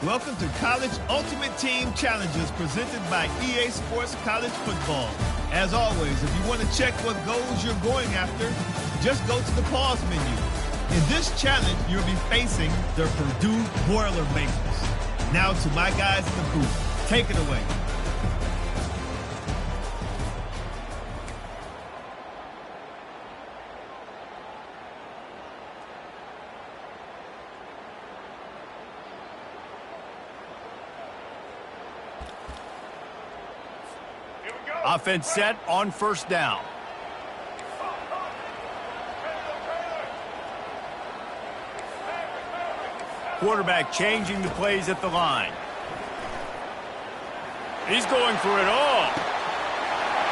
Welcome to College Ultimate Team Challenges presented by EA Sports College Football. As always, if you want to check what goals you're going after, just go to the pause menu. In this challenge, you'll be facing the Purdue Boilermakers. Now to my guys in the booth. Take it away. Offense set on first down. Quarterback changing the plays at the line. He's going for it all.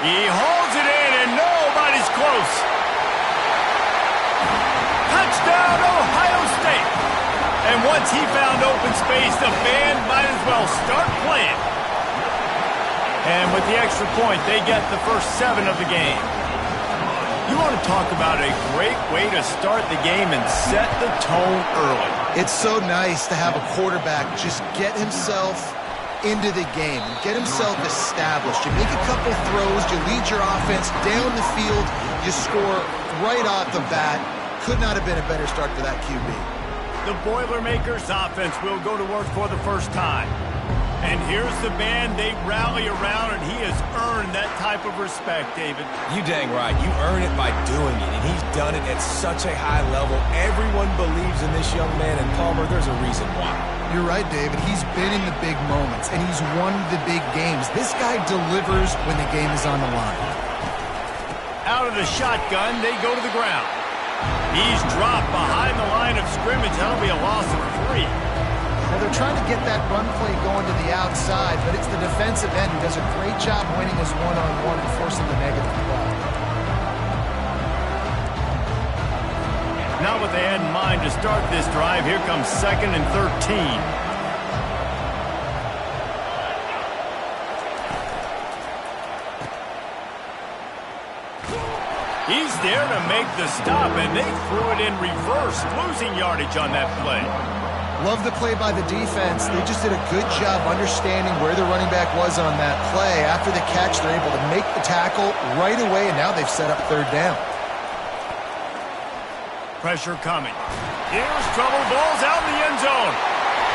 He holds it in and nobody's close. Touchdown, Ohio State. And once he found open space, the band might as well start playing. And with the extra point, they get the first 7 of the game. You want to talk about a great way to start the game and set the tone early. It's so nice to have a quarterback just get himself into the game, get himself established. You make a couple throws, you lead your offense down the field, you score right off the bat. Could not have been a better start for that QB. The Boilermakers offense will go to work for the first time. And here's the band they rally around, and he has earned that type of respect, David. You dang right. You earn it by doing it, and he's done it at such a high level. Everyone believes in this young man, and Palmer, there's a reason why. You're right, David. He's been in the big moments, and he's won the big games. This guy delivers when the game is on the line. Out of the shotgun, they go to the ground. He's dropped behind the line of scrimmage. That'll be a loss of 3. Well, they're trying to get that run play going to the outside, but it's the defensive end who does a great job winning his one-on-one and forcing the negative play. Not what they had in mind to start this drive. Here comes 2nd and 13. He's there to make the stop, and they threw it in reverse, losing yardage on that play. Love the play by the defense. They just did a good job understanding where the running back was on that play. After the catch, they're able to make the tackle right away, and now they've set up 3rd down. Pressure coming. Here's trouble. Ball's out in the end zone.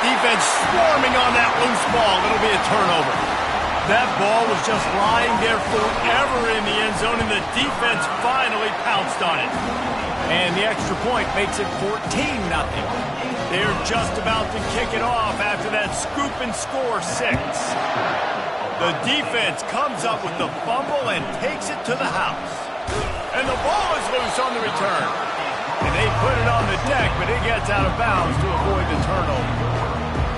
Defense swarming on that loose ball. It'll be a turnover. That ball was just lying there forever in the end zone, and the defense finally pounced on it. And the extra point makes it 14-0. They're just about to kick it off after that scoop and score 6. The defense comes up with the fumble and takes it to the house. And the ball is loose on the return. And they put it on the deck, but it gets out of bounds to avoid the turnover.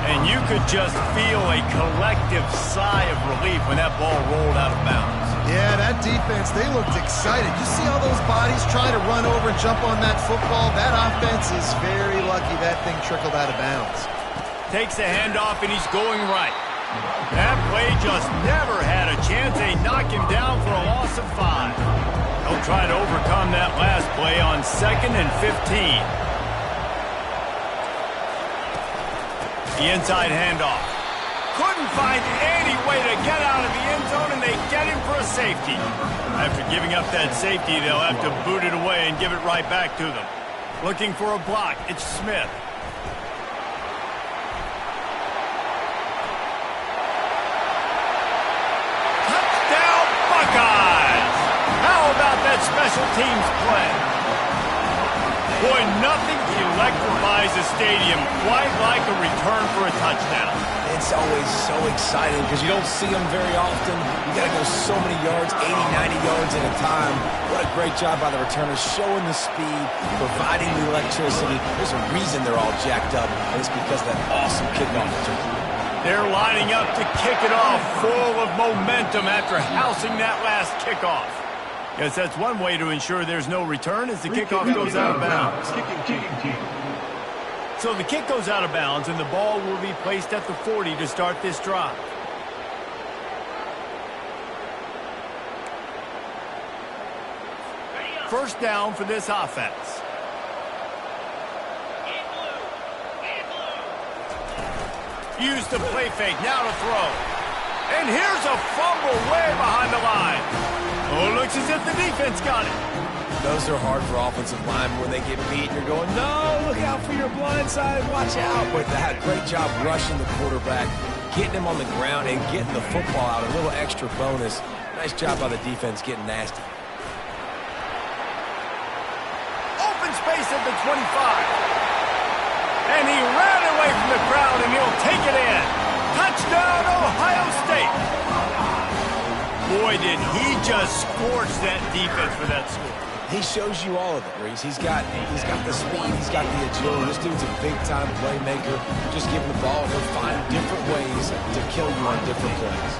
And you could just feel a collective sigh of relief when that ball rolled out of bounds. Yeah, that defense, they looked excited. You see all those bodies trying to run over and jump on that football? That offense is very lucky that thing trickled out of bounds. Takes the handoff, and he's going right. That play just never had a chance. They knock him down for a loss of 5. They'll try to overcome that last play on 2nd and 15. The inside handoff. Couldn't find any way to get out of the end zone, and they get him for a safety. After giving up that safety, they'll have to boot it away and give it right back to them. Looking for a block, it's Smith. Touchdown, Buckeyes! How about that special teams play? Boy, nothing electrifies a stadium quite like a return for a touchdown. It's always so exciting because you don't see them very often. You got to go so many yards, 80, 90 yards at a time. What a great job by the returners, showing the speed, providing the electricity. There's a reason they're all jacked up, and it's because of that awesome kickoff return. They're lining up to kick it off, full of momentum after housing that last kickoff. Yes, that's one way to ensure there's no return as the kickoff goes out of bounds. So the kick goes out of bounds, and the ball will be placed at the 40 to start this drive. First down for this offense. Use the play fake, now to throw. And here's a fumble way behind the line. Oh, looks as if the defense got it. Those are hard for offensive linemen when they get beat. You're going, no, look out for your blind side, watch out. But they had a great job rushing the quarterback, getting him on the ground, and getting the football out. A little extra bonus. Nice job by the defense getting nasty. Open space at the 25. And he ran away from the crowd, and he'll take it in. Touchdown, Ohio State. Boy, did he just scorch that defense for that score. He shows you all of it, Reese. He's got the speed, he's got the agility. This dude's a big-time playmaker. Just give him the ball, he'll find different ways to kill you on different plays.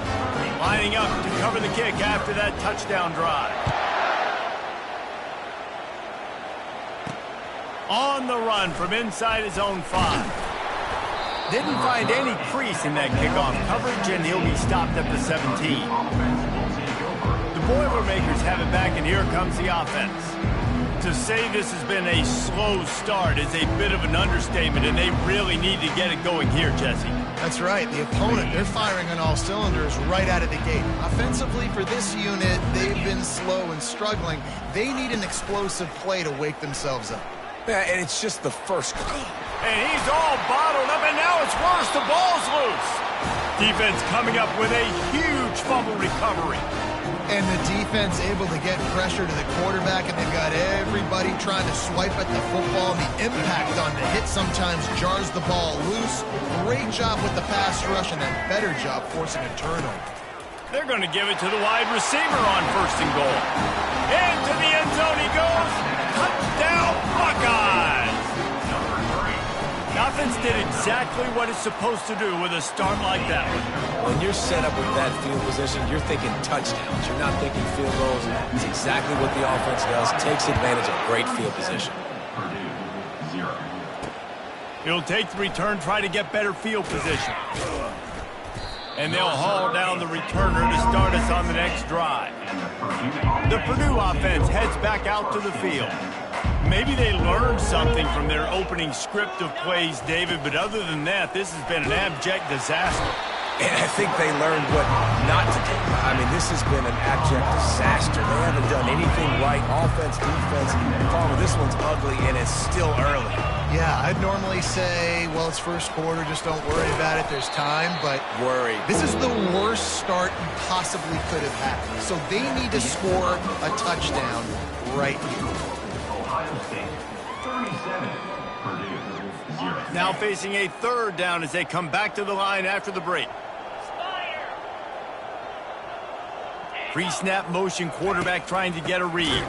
Lining up to cover the kick after that touchdown drive. On the run from inside his own 5. Didn't find any crease in that kickoff coverage, and he'll be stopped at the 17. The Boilermakers have it back, and here comes the offense. To say this has been a slow start is a bit of an understatement, and they really need to get it going here, Jesse. That's right. The opponent, they're firing on all cylinders right out of the gate. Offensively, for this unit, they've been slow and struggling. They need an explosive play to wake themselves up. Yeah, and it's just the first. And he's all bottled up, and now it's worse. The ball's loose. Defense coming up with a huge fumble recovery. And the defense able to get pressure to the quarterback, and they've got everybody trying to swipe at the football, and the impact on the hit sometimes jars the ball loose. Great job with the pass rush, and a better job forcing a turnover. They're going to give it to the wide receiver on 1st and goal. Into the end zone he goes. Touchdown, Buckeyes! The offense did exactly what it's supposed to do with a start like that one. When you're set up with that field position, you're thinking touchdowns. You're not thinking field goals. It's exactly what the offense does. Takes advantage of great field position. He'll take the return, try to get better field position. And they'll haul down the returner to start us on the next drive. The Purdue offense heads back out to the field. Maybe they learned something from their opening script of plays, David, but other than that, this has been an abject disaster. And I think they learned what not to do. I mean, this has been an abject disaster. They haven't done anything right, offense, defense. This one's ugly, and it's still early. Yeah, I'd normally say, well, it's first quarter, just don't worry about it, there's time, but this is the worst start you possibly could have had. So they need to score a touchdown right here. Now facing a 3rd down as they come back to the line after the break. Pre-snap motion, quarterback trying to get a read.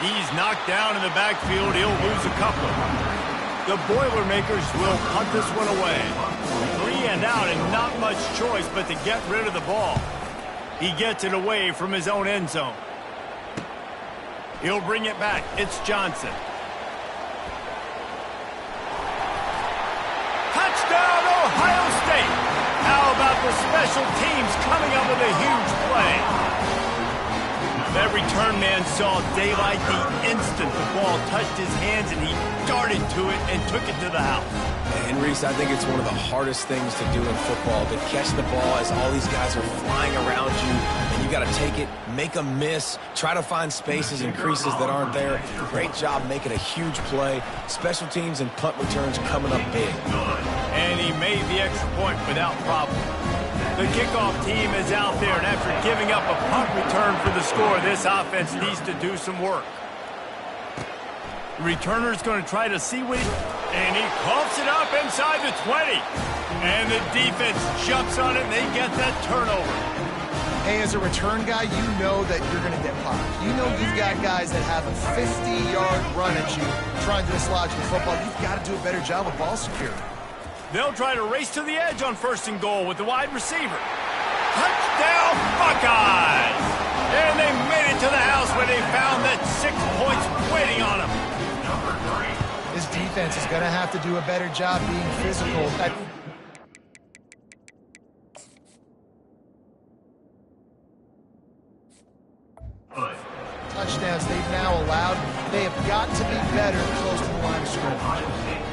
He's knocked down in the backfield. He'll lose a couple. The Boilermakers will punt this one away. 3 and out, and not much choice but to get rid of the ball. He gets it away from his own end zone. He'll bring it back. It's Johnson. Touchdown, Ohio State. How about the special teams coming up with a huge play? That return man saw daylight the instant the ball touched his hands, and he darted to it and took it to the house. And Reese, I think it's one of the hardest things to do in football, to catch the ball as all these guys are flying around you, and you got to take it, make them miss, try to find spaces and creases that aren't there. Great job making a huge play. Special teams and punt returns coming up big. And he made the extra point without problem. The kickoff team is out there, and after giving up a punt return for the score, this offense needs to do some work. The returner's going to try to see what and he coughs it up inside the 20. And the defense jumps on it, and they get that turnover. Hey, as a return guy, you know that you're going to get popped. You know you've got guys that have a 50-yard run at you trying to dislodge the football. You've got to do a better job of ball security. They'll try to race to the edge on 1st and goal with the wide receiver. Touchdown, Buckeyes! And they made it to the house where they found that 6 points waiting on them. This defense is going to have to do a better job being physical. Touchdowns they've now allowed. They have got to be better close to the line of scrimmage.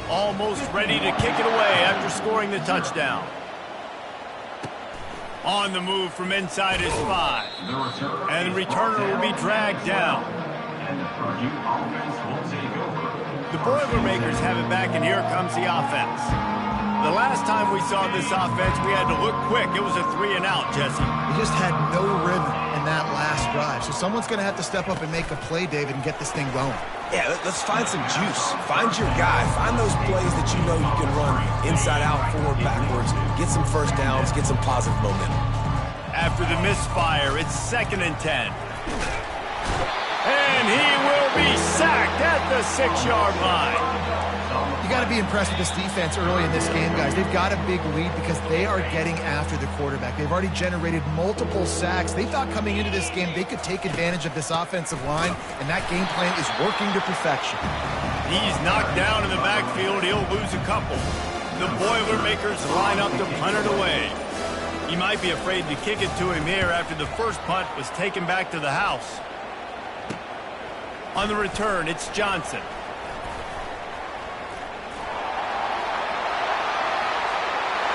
Almost ready to kick it away after scoring the touchdown. On the move from inside his 5. And the returner will be dragged down. The Boilermakers have it back, and here comes the offense. The last time we saw this offense, we had to look quick. It was a 3-and-out, Jesse. We just had no rhythm in that last drive. So someone's going to have to step up and make a play, David, and get this thing going. Yeah, let's find some juice. Find your guy. Find those plays that you know you can run inside out, forward, backwards. Get some first downs. Get some positive momentum. After the misfire, it's 2nd and 10. And he will be sacked at the 6-yard line. You got to be impressed with this defense early in this game, guys. They've got a big lead because they are getting after the quarterback. They've already generated multiple sacks. They thought coming into this game they could take advantage of this offensive line, and that game plan is working to perfection. He's knocked down in the backfield. He'll lose a couple. The Boilermakers line up to punt it away. He might be afraid to kick it to him here after the first punt was taken back to the house. On the return, it's Johnson.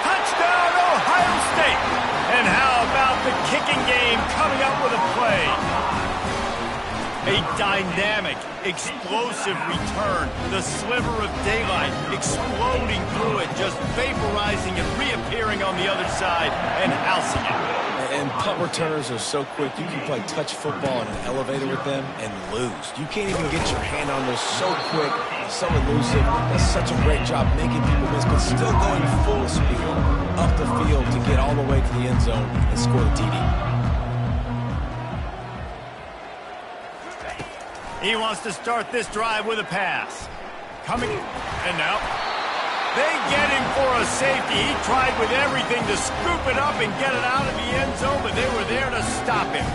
Touchdown, Ohio State! And how about the kicking game coming up with a play? A dynamic, explosive return. The sliver of daylight exploding through it, just vaporizing and reappearing on the other side and housing it. And punt returners are so quick, you can play touch football in an elevator with them and lose. You can't even get your hand on those. So quick, so elusive. Does such a great job making people miss, but still going full speed up the field to get all the way to the end zone and score the TD. He wants to start this drive with a pass. Coming, and now they get him for a safety. He tried with everything to scoop it up and get it out of the end zone, but they were there to stop him.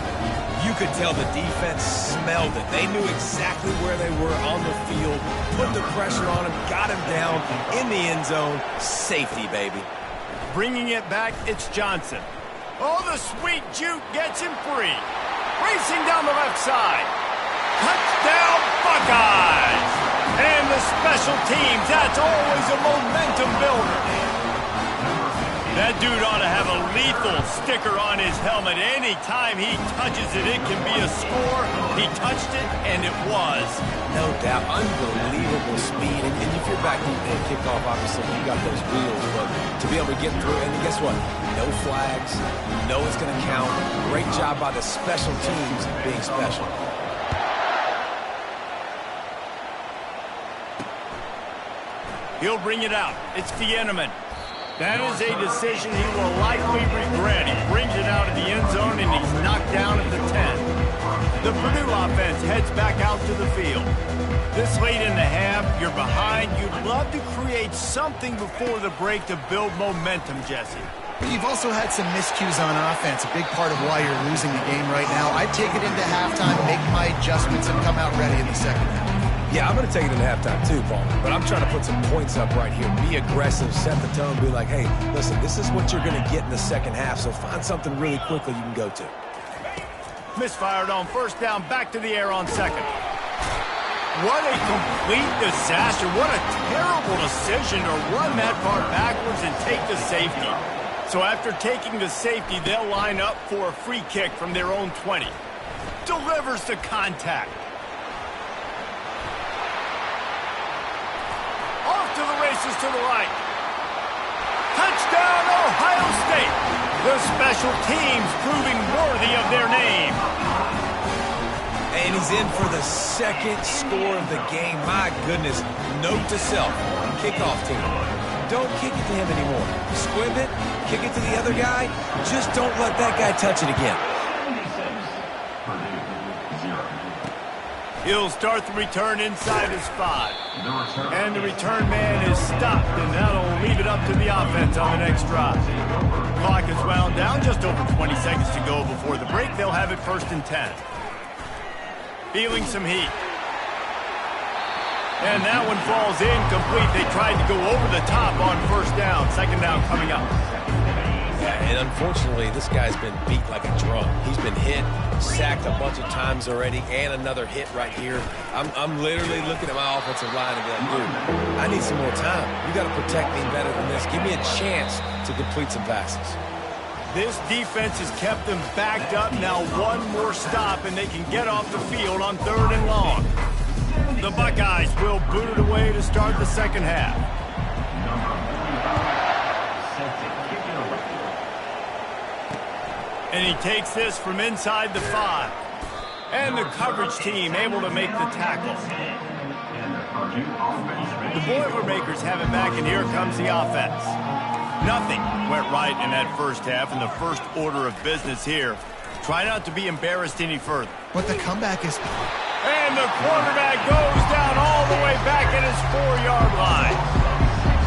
You could tell the defense smelled it. They knew exactly where they were on the field, put the pressure on him, got him down in the end zone. Safety, baby. Bringing it back, it's Johnson. Oh, the sweet juke gets him free. Racing down the left side. Touchdown, Buckeyes! And the special teams, that's always a momentum builder. That dude ought to have a lethal sticker on his helmet. Anytime he touches it, it can be a score. He touched it, and it was. No doubt. Unbelievable speed. And if you're back deep in kickoff, obviously, you got those wheels. But to be able to get through, and guess what? No flags. You know it's going to count. Great job by the special teams being special. He'll bring it out. It's Fieneman. That is a decision he will likely regret. He brings it out of the end zone, and he's knocked down at the 10. The Purdue offense heads back out to the field. This late in the half, you're behind. You'd love to create something before the break to build momentum, Jesse. You've also had some miscues on offense, a big part of why you're losing the game right now. I'd take it into halftime, make my adjustments, and come out ready in the second half. Yeah, I'm going to take it into halftime too, Paul. But I'm trying to put some points up right here. Be aggressive, set the tone, be like, hey, listen, this is what you're going to get in the second half, so find something really quickly you can go to. Misfired on first down, back to the air on second. What a complete disaster. What a terrible decision to run that far backwards and take the safety. So after taking the safety, they'll line up for a free kick from their own 20. Delivers the contact. Off to the races to the right. Touchdown, Ohio State. The special teams proving worthy of their name. And he's in for the second score of the game. My goodness. Note to self, kickoff team. Don't kick it to him anymore. Squib it, kick it to the other guy. Just don't let that guy touch it again. He'll start the return inside his 5. And the return man is stopped, and that'll leave it up to the offense on the next drive. Clock is wound down, just over 20 seconds to go before the break. They'll have it 1st and 10. Feeling some heat. And that one falls incomplete. They tried to go over the top on first down. Second down coming up. Yeah, and unfortunately, this guy's been beat like a drum. He's been hit, sacked a bunch of times already, and another hit right here. I'm literally looking at my offensive line and be like, dude, I need some more time. You got to protect me better than this. Give me a chance to complete some passes. This defense has kept them backed up. Now one more stop, and they can get off the field on 3rd and long. The Buckeyes will boot it away to start the second half. And he takes this from inside the 5. And the coverage team able to make the tackle. The Boilermakers have it back, and here comes the offense. Nothing went right in that first half, and the first order of business here. Try not to be embarrassed any further. But the comeback is... And the quarterback goes down all the way back at his 4-yard line.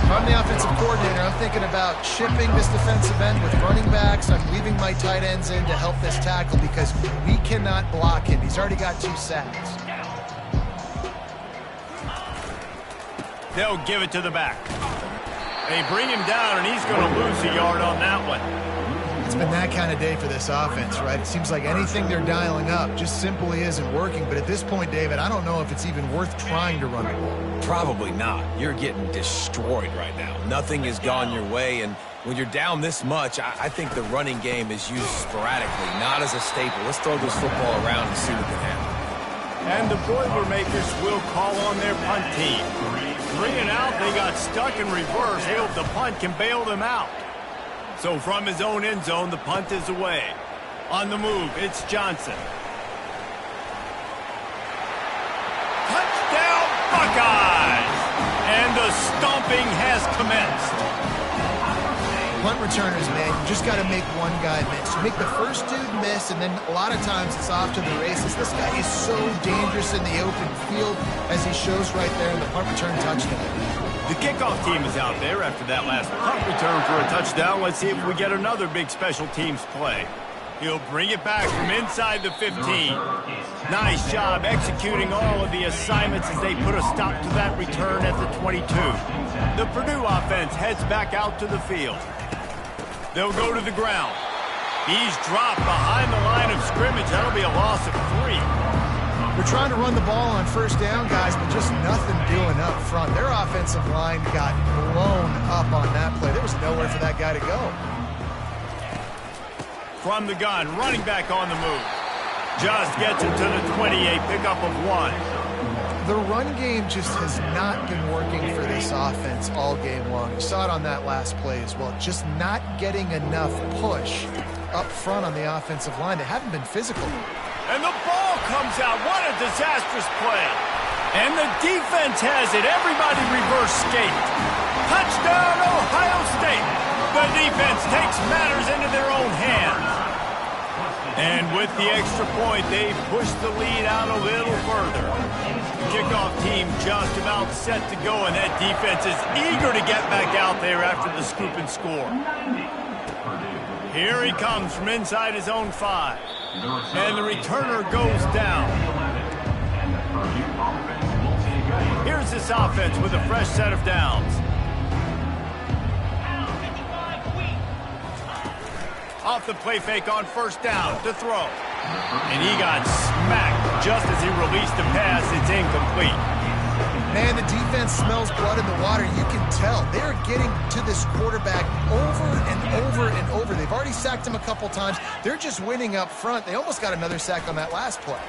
If I'm the offensive coordinator, I'm thinking about chipping this defensive end with running backs. I'm leaving my tight ends in to help this tackle because we cannot block him. He's already got 2 sacks. They'll give it to the back. They bring him down, and he's going to lose a yard on that one. It's been that kind of day for this offense, right? It seems like anything they're dialing up just simply isn't working. But at this point, David, I don't know if it's even worth trying to run the ball. Probably not. You're getting destroyed right now. Nothing has gone your way, and when you're down this much, I think the running game is used sporadically, not as a staple. Let's throw this football around and see what can happen. And the Boilermakers will call on their punt team. 3 and out, they got stuck in reverse. They hope the punt can bail them out. So from his own end zone, the punt is away. On the move, it's Johnson. Touchdown, Buckeyes! And the stomping has commenced. Punt returners, man, you just got to make one guy miss. You make the first dude miss, and then a lot of times it's off to the races. This guy is so dangerous in the open field, as he shows right there in the punt return touchdown. The kickoff team is out there after that last punt return for a touchdown. Let's see if we get another big special teams play. He'll bring it back from inside the 15. Nice job executing all of the assignments as they put a stop to that return at the 22. The Purdue offense heads back out to the field. They'll go to the ground. He's dropped behind the line of scrimmage. That'll be a loss of 3. They're trying to run the ball on first down, guys, but just nothing doing up front. Their offensive line got blown up on that play. There was nowhere for that guy to go. From the gun, running back on the move. Just gets it to the 28, pickup of 1. The run game just has not been working for this offense all game long. You saw it on that last play as well. Just not getting enough push up front on the offensive line. They haven't been physical. And the ball comes out. What a disastrous play. And the defense has it. Everybody reverse skate. Touchdown, Ohio State. The defense takes matters into their own hands. And with the extra point, they push the lead out a little further. The kickoff team just about set to go, and that defense is eager to get back out there after the scoop and score. Here he comes from inside his own 5. And the returner goes down. Here's this offense with a fresh set of downs. Off the play fake on first down to throw. And he got smacked just as he released the pass. It's incomplete. Man, the defense smells blood in the water. You can tell. They're getting to this quarterback over and over and over. They've already sacked him a couple times. They're just winning up front. They almost got another sack on that last play.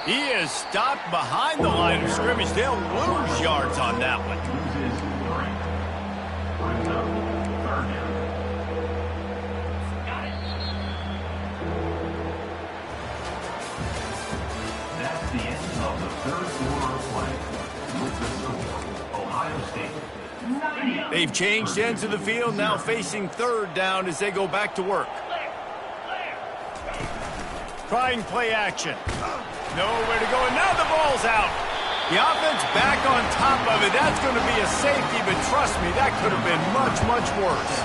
He is stopped behind the line of scrimmage. They'll lose yards on that one. That's the end of the third quarter of play. With the score, Ohio State 90. They've changed ends of the field, now facing third down as they go back to work. Trying play action. Nowhere to go, and now the ball's out. The offense back on top of it. That's going to be a safety, but trust me, that could have been much, much worse.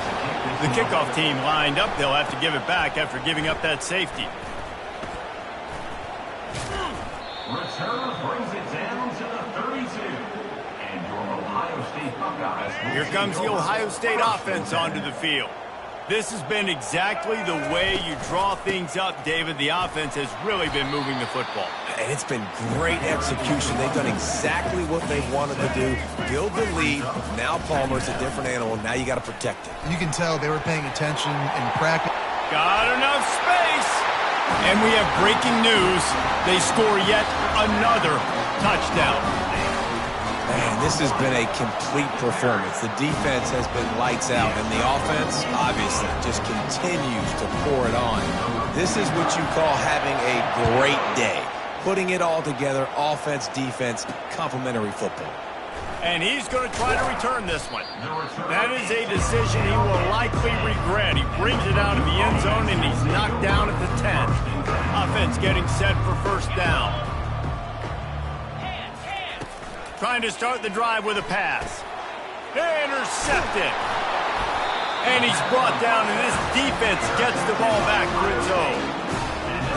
The kickoff team lined up. They'll have to give it back after giving up that safety. Return brings it down to the 32. And your Ohio State Buckeyes. Here comes the Ohio State offense onto the field. This has been exactly the way you draw things up, David. The offense has really been moving the football. And it's been great execution. They've done exactly what they wanted to do. Build the lead. Now Palmer's a different animal. Now you got to protect it. You can tell they were paying attention in practice. Got enough space. And we have breaking news. They score yet another touchdown. Man, this has been a complete performance. The defense has been lights out, and the offense, obviously, just continues to pour it on. This is what you call having a great day. Putting it all together, offense, defense, complementary football. And he's going to try to return this one. That is a decision he will likely regret. He brings it out of the end zone, and he's knocked down at the 10. Offense getting set for first down. Trying to start the drive with a pass. Intercepted. And he's brought down, and this defense gets the ball back for its own.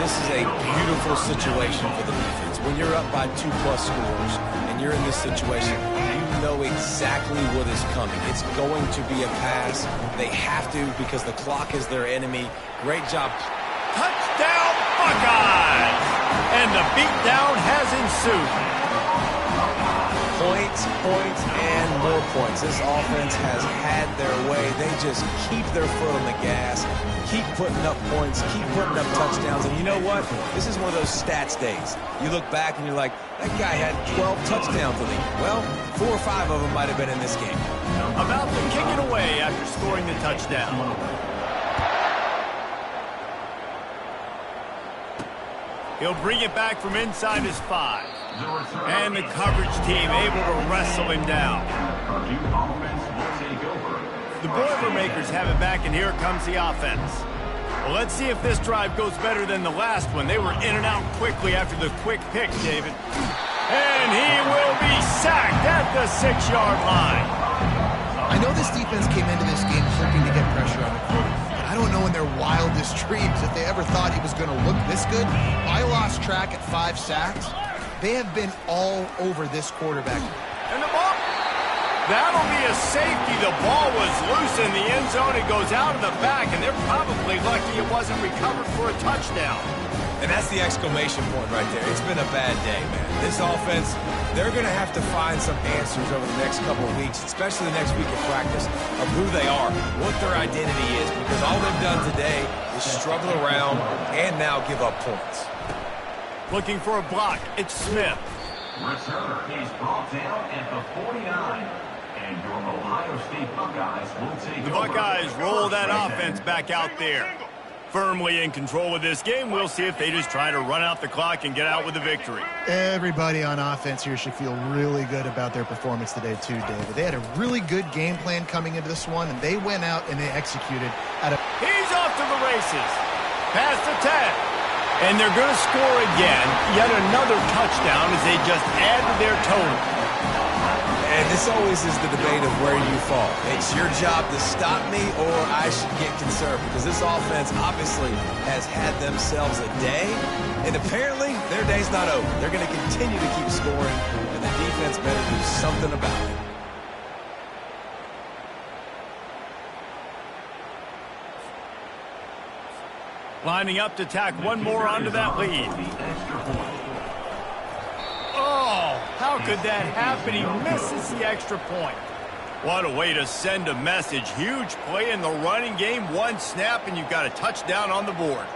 This is a beautiful situation for the defense. When you're up by 2+ scores and you're in this situation, you know exactly what is coming. It's going to be a pass. They have to because the clock is their enemy. Great job. Touchdown, Buckeyes! And the beatdown has ensued. Points, points, and more points. This offense has had their way. They just keep their foot on the gas, keep putting up points, keep putting up touchdowns. And you know what? This is one of those stats days. You look back and you're like, that guy had 12 touchdowns in the game. Well, 4 or 5 of them might have been in this game. About to kick it away after scoring the touchdown. He'll bring it back from inside his 5. And the coverage team able to wrestle him down. The Boilermakers have it back, and here comes the offense. Well, let's see if this drive goes better than the last one. They were in and out quickly after the quick pick, David. And he will be sacked at the 6-yard line. I know this defense came into this game hoping to get pressure on the quarterback. I don't know in their wildest dreams if they ever thought he was going to look this good. I lost track at 5 sacks. They have been all over this quarterback. And the ball, that'll be a safety. The ball was loose in the end zone. It goes out of the back, and they're probably lucky it wasn't recovered for a touchdown. And that's the exclamation point right there. It's been a bad day, man. This offense, they're going to have to find some answers over the next couple of weeks, especially the next week of practice, of who they are, what their identity is, because all they've done today is struggle around and now give up points. Looking for a block. It's Smith. Returner is brought down at the 49. And your Ohio State Buckeyes will take The Buckeyes roll that offense back out there. Firmly in control of this game. We'll see if they just try to run out the clock and get out with a victory. Everybody on offense here should feel really good about their performance today too, David. They had a really good game plan coming into this one, and they went out and they executed at a... He's off to the races. Past the 10. And they're going to score again. Yet another touchdown as they just add to their total. And this always is the debate of where you fall. It's your job to stop me or I should get concerned, because this offense obviously has had themselves a day, and apparently their day's not over. They're going to continue to keep scoring, and the defense better do something about it. Lining up to tack one more onto that lead. Oh, how could that happen? He misses the extra point. What a way to send a message. Huge play in the running game. One snap, and you've got a touchdown on the board.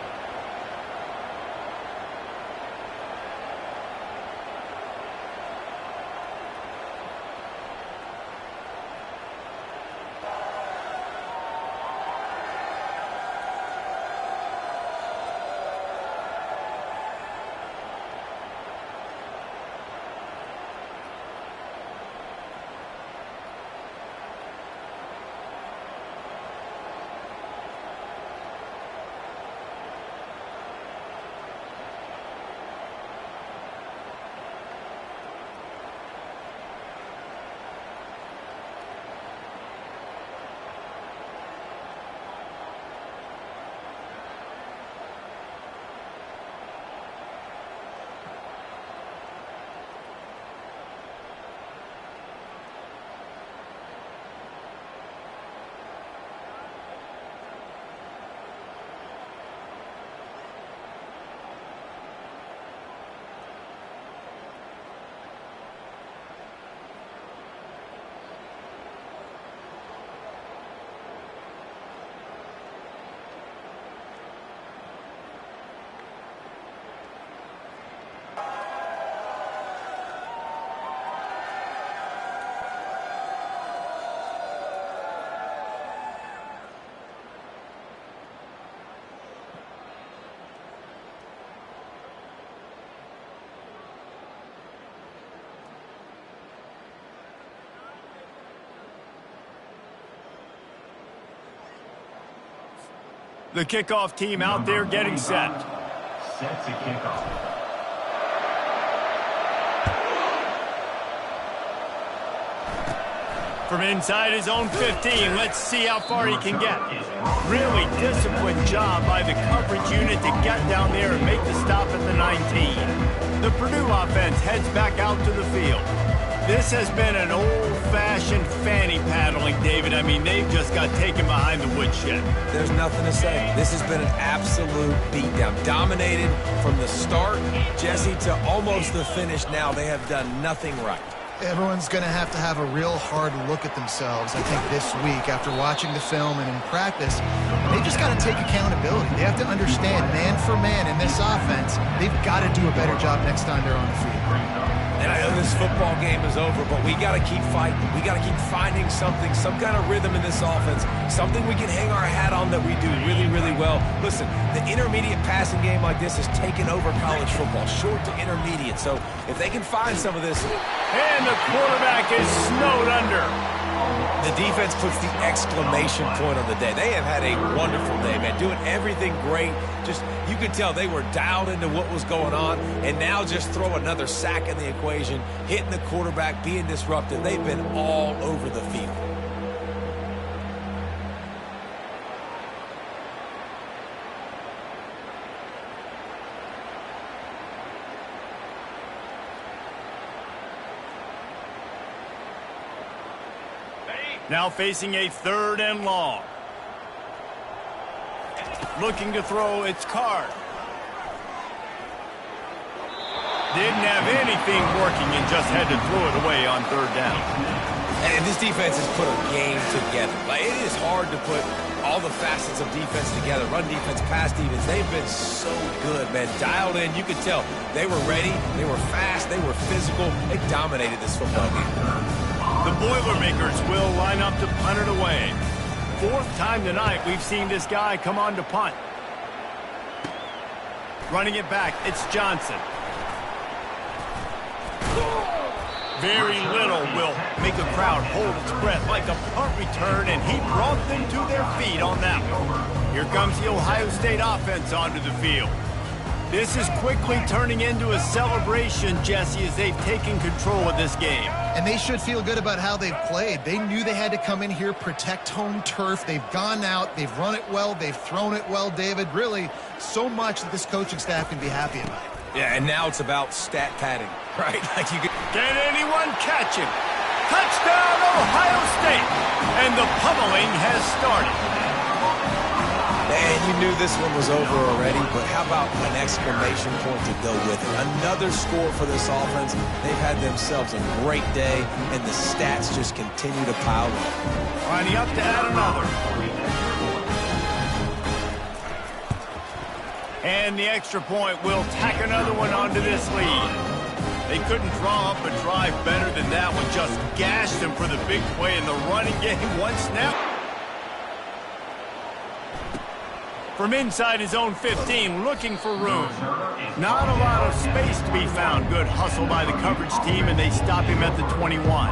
The kickoff team out there getting set. Set to kickoff. From inside his own 15, let's see how far he can get. Really disciplined job by the coverage unit to get down there and make the stop at the 19. The Purdue offense heads back out to the field. This has been an old-fashioned fanny paddling, David. I mean, they've just got taken behind the woodshed. There's nothing to say. This has been an absolute beatdown. Dominated from the start, Jesse, to almost the finish now. They have done nothing right. Everyone's going to have a real hard look at themselves, I think, this week after watching the film and in practice. They just got to take accountability. They have to understand, man for man in this offense, they've got to do a better job next time they're on the field. And I know this football game is over, but we got to keep fighting. We got to keep finding something, some kind of rhythm in this offense, something we can hang our hat on that we do really, really well. Listen, the intermediate passing game like this has taken over college football, short to intermediate. So if they can find some of this. And the quarterback is snowed under. The defense puts the exclamation point on the day. They have had a wonderful day, man, doing everything great. Just, you could tell they were dialed into what was going on, and now just throw another sack in the equation, hitting the quarterback, being disruptive. They've been all over the field. Now facing a 3rd and long. Looking to throw its card. Didn't have anything working and just had to throw it away on 3rd down. And this defense has put a game together. Like, it is hard to put all the facets of defense together. Run defense, pass defense. They've been so good, man. Dialed in. You could tell they were ready. They were fast. They were physical. They dominated this football game. The Boilermakers will line up to punt it away. 4th time tonight we've seen this guy come on to punt. Running it back, it's Johnson. Very little will make a crowd hold its breath like a punt return, and he brought them to their feet on that one. Here comes the Ohio State offense onto the field. This is quickly turning into a celebration, Jesse, as they've taken control of this game. And they should feel good about how they've played. They knew they had to come in here, protect home turf. They've gone out, they've run it well, they've thrown it well, David. Really, so much that this coaching staff can be happy about. Yeah, and now it's about stat padding, right? Like you Can anyone catch him? Touchdown, Ohio State! And the pummeling has started. They And you knew this one was over already, but how about an exclamation point to go with it? Another score for this offense. They've had themselves a great day, and the stats just continue to pile up. Lining up to add another. And the extra point will tack another one onto this lead. They couldn't draw up a drive better than that one. Just gashed them for the big play in the running game. One snap. From inside his own 15, looking for room. Not a lot of space to be found. Good hustle by the coverage team, and they stop him at the 21.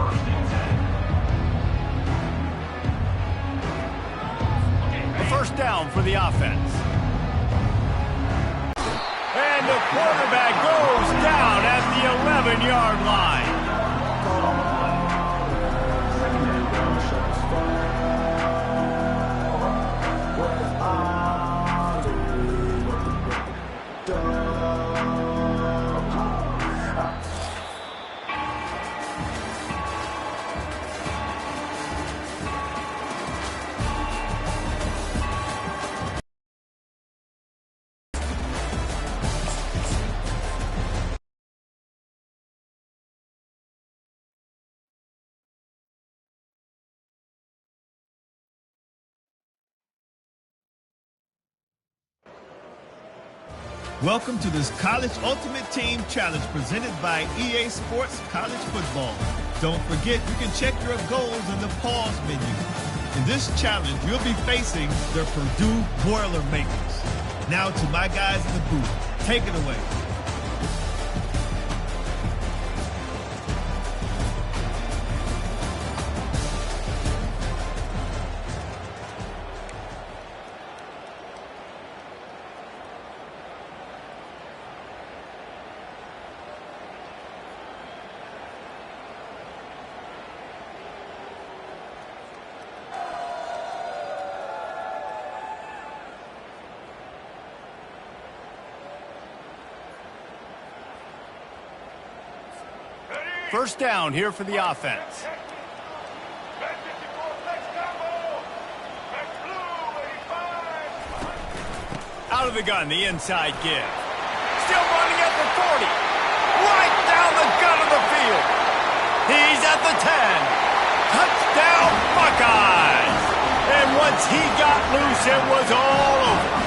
A first down for the offense. And the quarterback goes down at the 11-yard line. Welcome to this College Ultimate Team Challenge presented by EA Sports College Football. Don't forget, you can check your goals in the pause menu. In this challenge, you'll be facing the Purdue Boilermakers. Now to my guys in the booth. Take it away. First down here for the offense. Out of the gun, the inside give. Still running at the 40. Right down the gut of the field. He's at the 10. Touchdown, Buckeyes. And once he got loose, it was all over.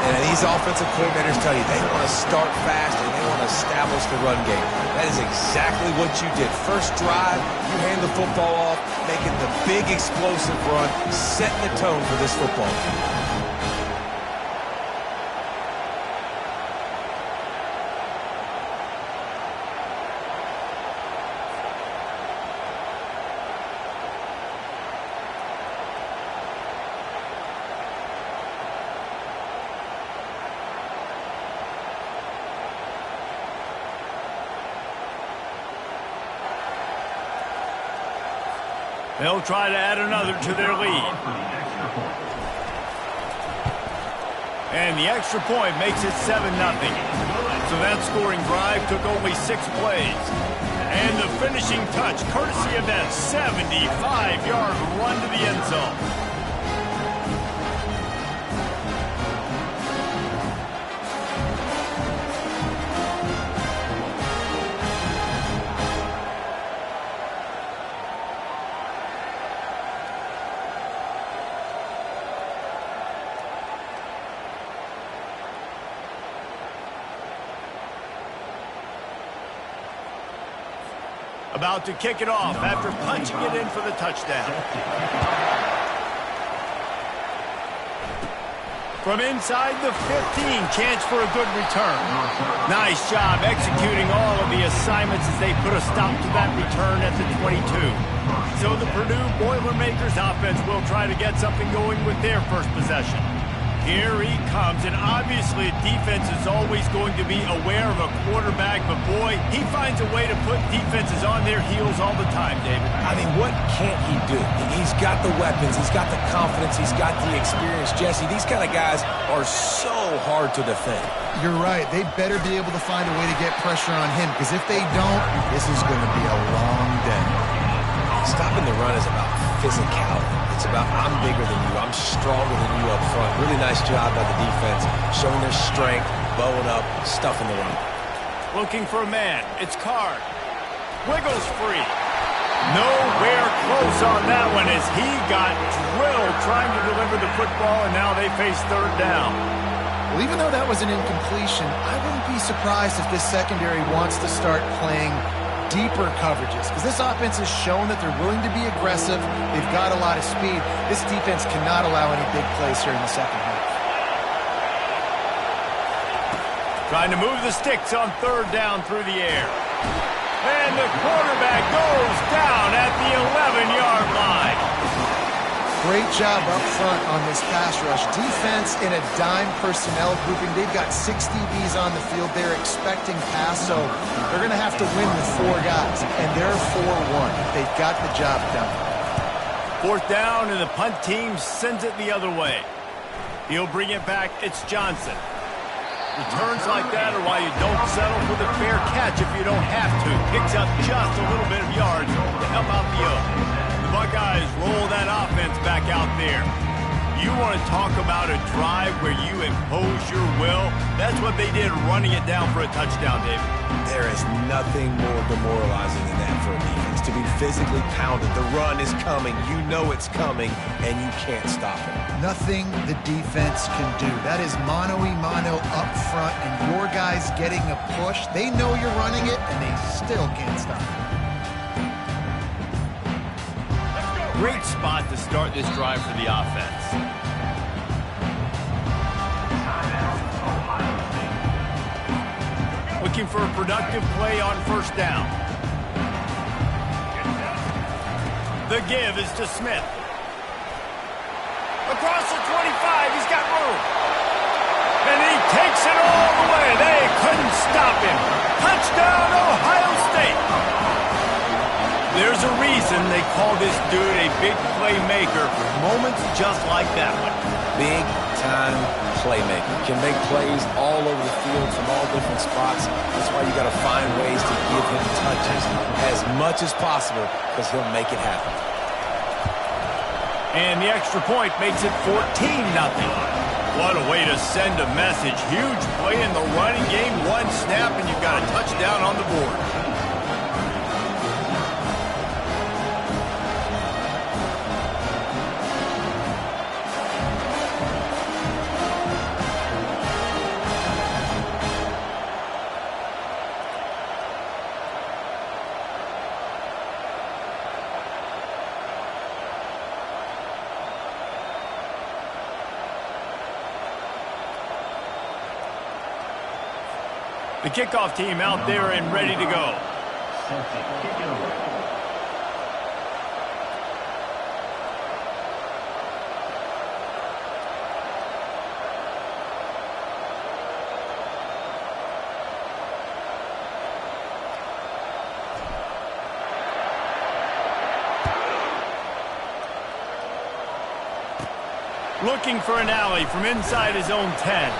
And these offensive coordinators tell you they want to start fast and they want to establish the run game. That is exactly what you did. First drive, you hand the football off, making the big explosive run, setting the tone for this football game. They'll try to add another to their lead. And the extra point makes it 7-0. So that scoring drive took only 6 plays. And the finishing touch, courtesy of that 75-yard run to the end zone. About to kick it off after punching it in for the touchdown. From inside the 15, chance for a good return. Nice job executing all of the assignments as they put a stop to that return at the 22. So the Purdue Boilermakers offense will try to get something going with their first possession. Here he comes, and obviously defense is always going to be aware of a quarterback, but boy, he finds a way to put defenses on their heels all the time, David. I mean, what can't he do? He's got the weapons, he's got the confidence, he's got the experience. Jesse, these kind of guys are so hard to defend. You're right. They better be able to find a way to get pressure on him, because if they don't, this is going to be a long day. Stopping the run is about physicality. It's talks about, I'm bigger than you, I'm stronger than you up front. Really nice job by the defense, showing their strength, bowing up, stuffing the run. Looking for a man. It's Card. Wiggles free. Nowhere close on that one as he got drilled trying to deliver the football, and now they face third down. Well, even though that was an incompletion, I wouldn't be surprised if this secondary wants to start playing deeper coverages, because this offense has shown that they're willing to be aggressive. They've got a lot of speed. This defense cannot allow any big plays here in the second half. Trying to move the sticks on third down through the air. And the quarterback goes down at the 11-yard line. Great job up front on this pass rush. Defense in a dime personnel grouping. They've got 6 DBs on the field. They're expecting pass, so they're going to have to win with 4 guys, and they're 4-1. They've got the job done. Fourth down, and the punt team sends it the other way. He'll bring it back. It's Johnson. Returns like that are why you don't settle for the fair catch if you don't have to. Picks up just a little bit of yards to help out the Oak. The Buckeyes roll that offense back out there. You want to talk about a drive where you impose your will? That's what they did, running it down for a touchdown, David. There is nothing more demoralizing than that for a defense. To be physically pounded. The run is coming. You know it's coming, and you can't stop it. Nothing the defense can do. That is mano-a-mano up front, and your guys getting a push. They know you're running it, and they still can't stop it. Great spot to start this drive for the offense. Looking for a productive play on first down. The give is to Smith. Across the 25, he's got room. And he takes it all the way. They couldn't stop him. Touchdown, Ohio State. There's a reason they call this dude a big playmaker. Moments just like that one. Big-time playmaker. Can make plays all over the field from all different spots. That's why you got to find ways to give him touches as much as possible, because he'll make it happen. And the extra point makes it 14-0. What a way to send a message. Huge play in the running game. One snap, and you've got a touchdown on the board. The kickoff team out there and ready to go. Looking for an alley from inside his own 10.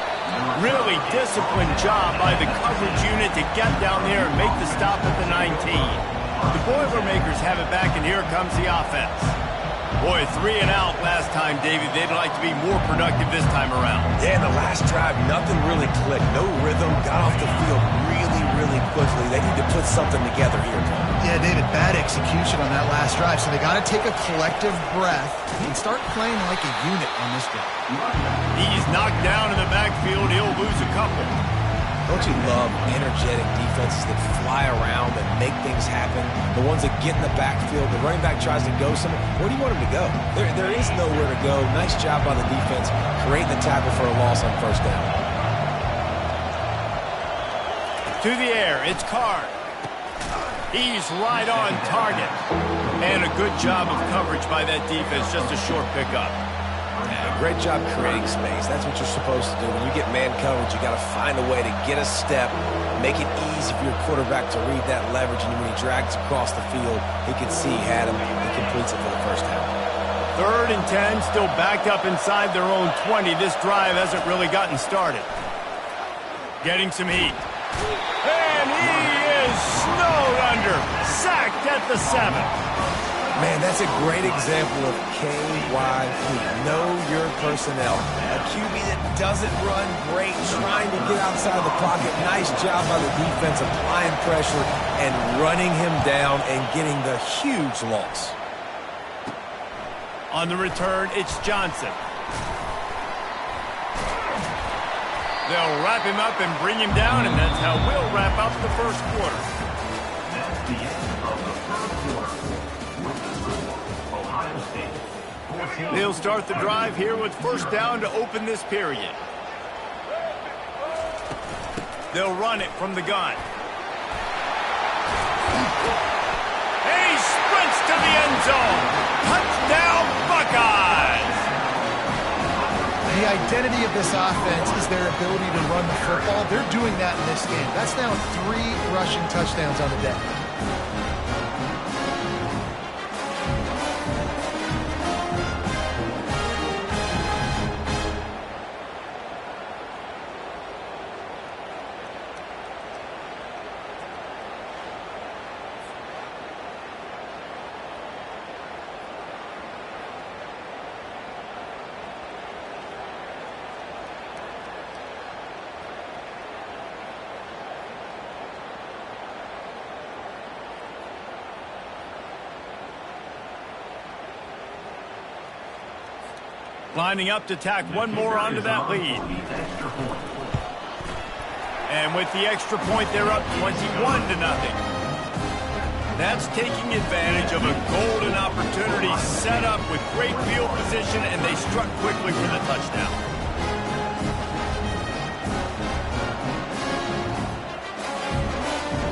Really disciplined job by the coverage unit to get down there and make the stop at the 19. The Boilermakers have it back, and here comes the offense. Boy, 3 and out last time, David. They'd like to be more productive this time around. Yeah, in the last drive, nothing really clicked. No rhythm, got off the field really quickly. They need to put something together here, Paul. Yeah, David, bad execution on that last drive, so they got to take a collective breath and start playing like a unit on this drive. He's knocked down in the backfield. He'll lose a couple. Don't you love energetic defenses that fly around and make things happen? The ones that get in the backfield, the running back tries to go somewhere. Where do you want him to go? There is nowhere to go. Nice job by the defense, creating the tackle for a loss on first down. To the air, it's Card. He's right on target. And a good job of coverage by that defense, just a short pickup. Yeah, great job creating space. That's what you're supposed to do. When you get man coverage, you got to find a way to get a step, make it easy for your quarterback to read that leverage, and when he drags across the field, he can see he had him and completes it for the first down. 3rd and 10, still backed up inside their own 20. This drive hasn't really gotten started. Getting some heat. And he is snowed under, sacked at the 7. Man, that's a great example of KYP. Know your personnel. A QB that doesn't run great, trying to get outside the pocket. Nice job by the defense applying pressure and running him down and getting the huge loss. On the return, it's Johnson. They'll wrap him up and bring him down, and that's how we'll wrap up the first quarter. That's the end of the first quarter. With the score, Ohio State 14. They'll start the drive here with first down to open this period. They'll run it from the gun. He sprints to the end zone. Touchdown, Buckeyes! The identity of this offense is their ability to run the football. They're doing that in this game. That's now 3 rushing touchdowns on the day. Lining up to tack one more onto that lead. And with the extra point, they're up 21-0. That's taking advantage of a golden opportunity set up with great field position, and they struck quickly for the touchdown.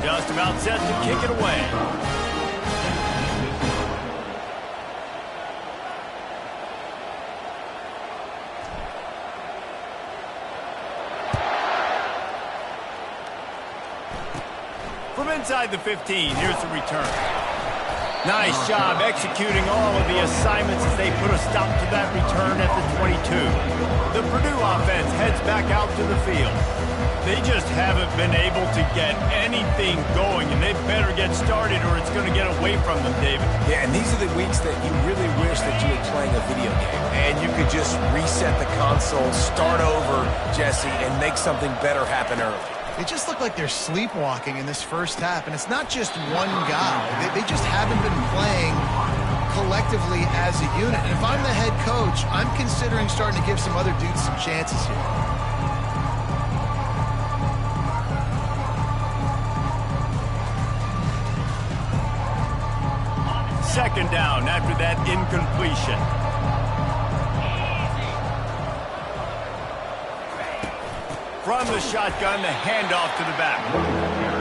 Just about set to kick it away. From inside the 15, here's the return. Nice job executing all of the assignments as they put a stop to that return at the 22. The Purdue offense heads back out to the field. They just haven't been able to get anything going, and they better get started or it's going to get away from them, David. Yeah, and these are the weeks that you really wish that you were playing a video game. And you could just reset the console, start over, Jesse, and make something better happen early. They just look like they're sleepwalking in this first half, and it's not just one guy. They just haven't been playing collectively as a unit. And if I'm the head coach, I'm considering starting to give some other dudes some chances here. Second down after that incompletion. From the shotgun, the handoff to the back.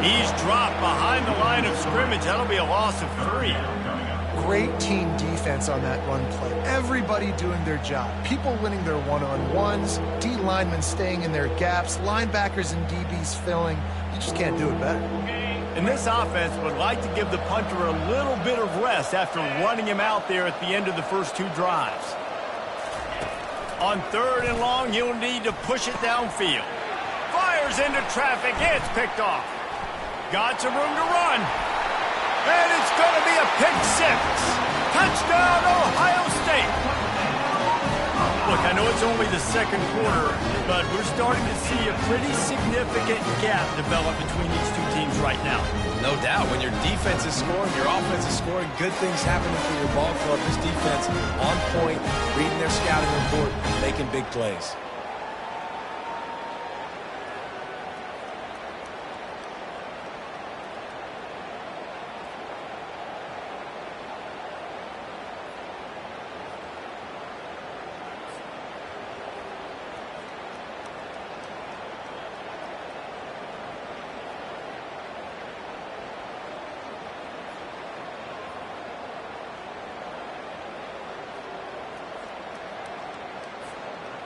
He's dropped behind the line of scrimmage. That'll be a loss of 3. Great team defense on that run play. Everybody doing their job. People winning their one-on-ones, D linemen staying in their gaps, linebackers and DBs filling. You just can't do it better. And this offense would like to give the punter a little bit of rest after running him out there at the end of the first 2 drives. On 3rd and long, he'll need to push it downfield. Fires into traffic. It's picked off. Got some room to run. And it's going to be a pick 6. Touchdown, Ohio State. Look, I know it's only the second quarter, but we're starting to see a pretty significant gap develop between these two teams right now. No doubt. When your defense is scoring, your offense is scoring, good things happening for your ball club. This defense on point, reading their scouting report, making big plays.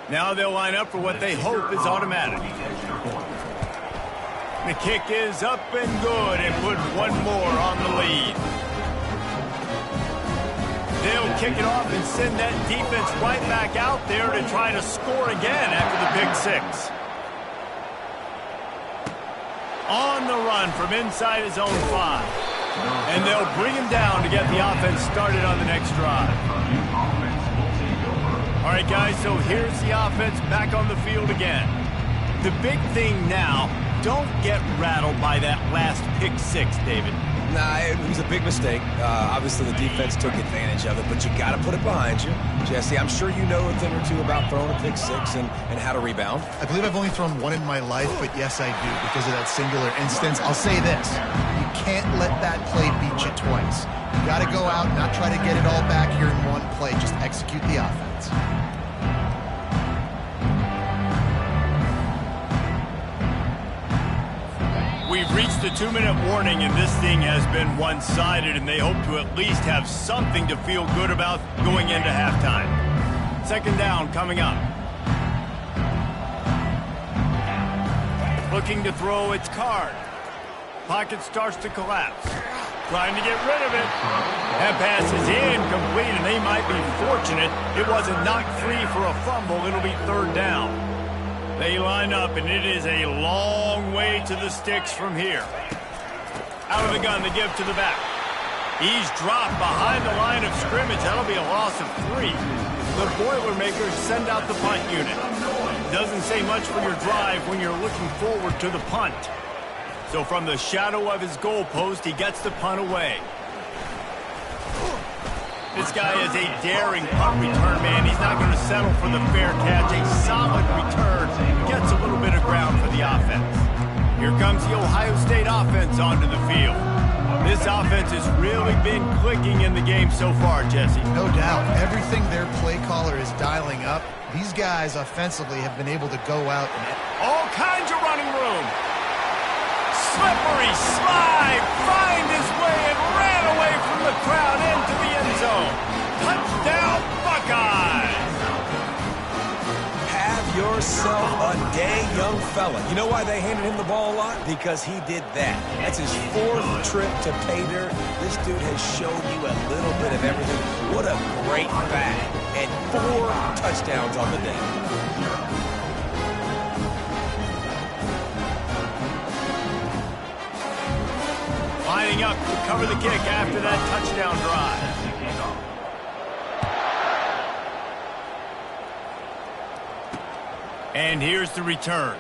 Now they'll line up for what they hope is automatic. The kick is up and good and put one more on the lead. They'll kick it off and send that defense right back out there to try to score again after the pick 6. On the run from inside his own 5. And they'll bring him down to get the offense started on the next drive. All right, guys, so here's the offense back on the field again. The big thing now, don't get rattled by that last pick six, David. Nah, it was a big mistake. Obviously, the defense took advantage of it, but you got to put it behind you. Jesse, I'm sure you know a thing or two about throwing a pick six and how to rebound. I believe I've only thrown one in my life, but yes, I do, because of that singular instance. I'll say this. You can't let that play beat you twice. You got to go out, not try to get it all back here in one play. Just execute the offense. We've reached the 2-minute warning, and this thing has been one-sided, and they hope to at least have something to feel good about going into halftime. Second down coming up. Looking to throw its card. Pocket starts to collapse. Trying to get rid of it. That pass is incomplete, and they might be fortunate it wasn't knocked free for a fumble. It'll be third down. They line up, and it is a long way to the sticks from here. Out of the gun, the give to the back. He's dropped behind the line of scrimmage. That'll be a loss of 3. The Boilermakers send out the punt unit. Doesn't say much for your drive when you're looking forward to the punt. So from the shadow of his goalpost, he gets the punt away. This guy is a daring punt return man. He's not going to settle for the fair catch. A solid return. Gets a little bit of ground for the offense. Here comes the Ohio State offense onto the field. This offense has really been clicking in the game so far, Jesse. No doubt. Everything their play caller is dialing up, these guys offensively have been able to go out and all kinds of running room. Slippery slide, find his way and ran away from the crowd into the end zone. Touchdown, Buckeyes! Have yourself a day, young fella. You know why they handed him the ball a lot? Because he did that. That's his 4th trip to pay dirt. This dude has shown you a little bit of everything. What a great bag. And 4 touchdowns on the day. Lining up to cover the kick after that touchdown drive. And here's the return.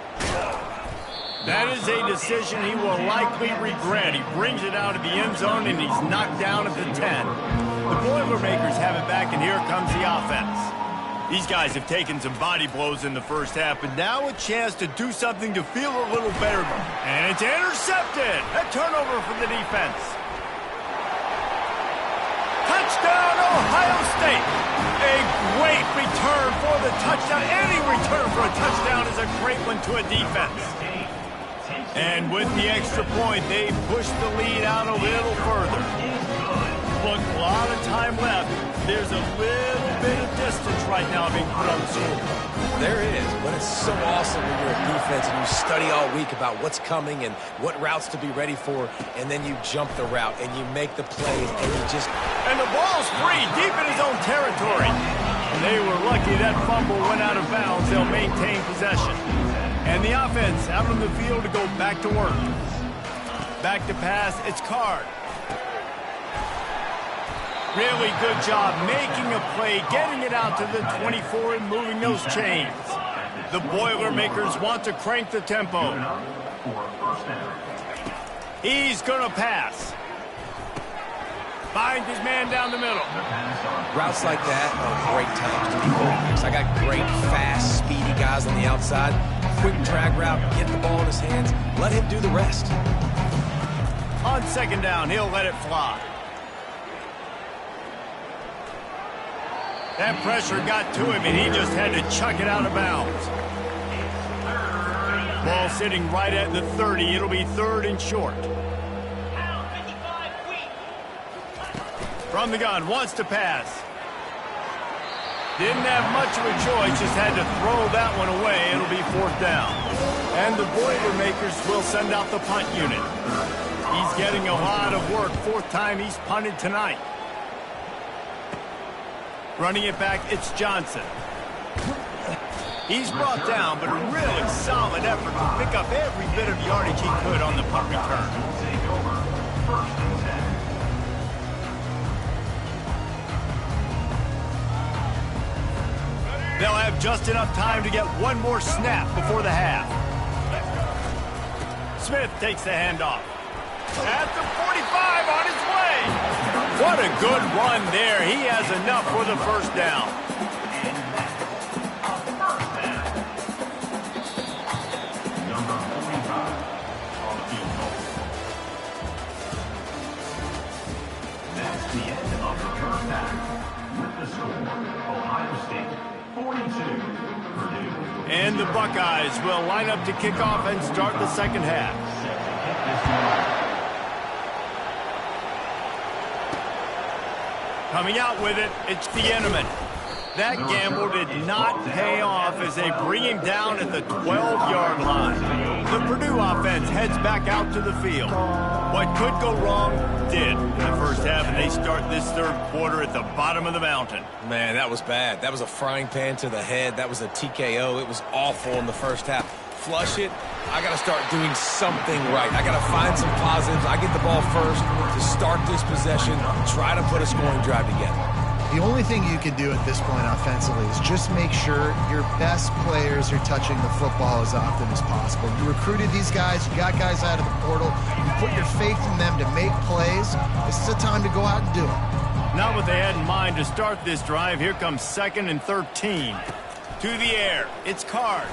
That is a decision he will likely regret. He brings it out of the end zone, and he's knocked down at the 10. The Boilermakers have it back, and here comes the offense. These guys have taken some body blows in the first half, but now a chance to do something to feel a little better. And it's intercepted. A turnover for the defense. Touchdown, Ohio State. A great return for the touchdown. Any return for a touchdown is a great one to a defense. And with the extra point, they push the lead out a little further. Look, a lot of time left. There's a little bit of distance right now being put on the scoreboard. There is, but it's so awesome when you're a defense and you study all week about what's coming and what routes to be ready for, and then you jump the route and you make the plays and you just... And the ball's free, deep in his own territory. And they were lucky that fumble went out of bounds. They'll maintain possession. And the offense out on the field to go back to work. Back to pass, it's Card. Really good job making a play, getting it out to the 24 and moving those chains. The Boilermakers want to crank the tempo. He's going to pass. Finds his man down the middle. Routes like that are great times to be quarterbacks. I got great, fast, speedy guys on the outside. Quick drag route, get the ball in his hands, let him do the rest. On second down, he'll let it fly. That pressure got to him, and he just had to chuck it out of bounds. Ball sitting right at the 30. It'll be third and short. From the gun, wants to pass. Didn't have much of a choice, just had to throw that one away. It'll be fourth down. And the Boilermakers will send out the punt unit. He's getting a lot of work. 4th time he's punted tonight. Running it back, it's Johnson. He's brought down, but a really solid effort to pick up every bit of yardage he could on the punt return. They'll have just enough time to get one more snap before the half. Smith takes the handoff. At the 45 on his way. What a good run there. He has enough for the first down. Number 45 on the field goal. That's the end of the first half. With the score, Ohio State 42, Purdue. And the Buckeyes will line up to kick off and start the second half. Coming out with it, it's the Eneman. That gamble did not pay off as they bring him down at the 12-yard line. The Purdue offense heads back out to the field. What could go wrong did in the first half, and they start this third quarter at the bottom of the mountain. Man, that was bad. That was a frying pan to the head. That was a TKO. It was awful in the first half. Flush it. I got to start doing something right. I got to find some positives. I get the ball first to start this possession, try to put a scoring drive together. The only thing you can do at this point offensively is just make sure your best players are touching the football as often as possible. You recruited these guys, you got guys out of the portal, you put your faith in them to make plays. This is a time to go out and do it. Not what they had in mind to start this drive. Here comes 2nd and 13. To the air. It's Card.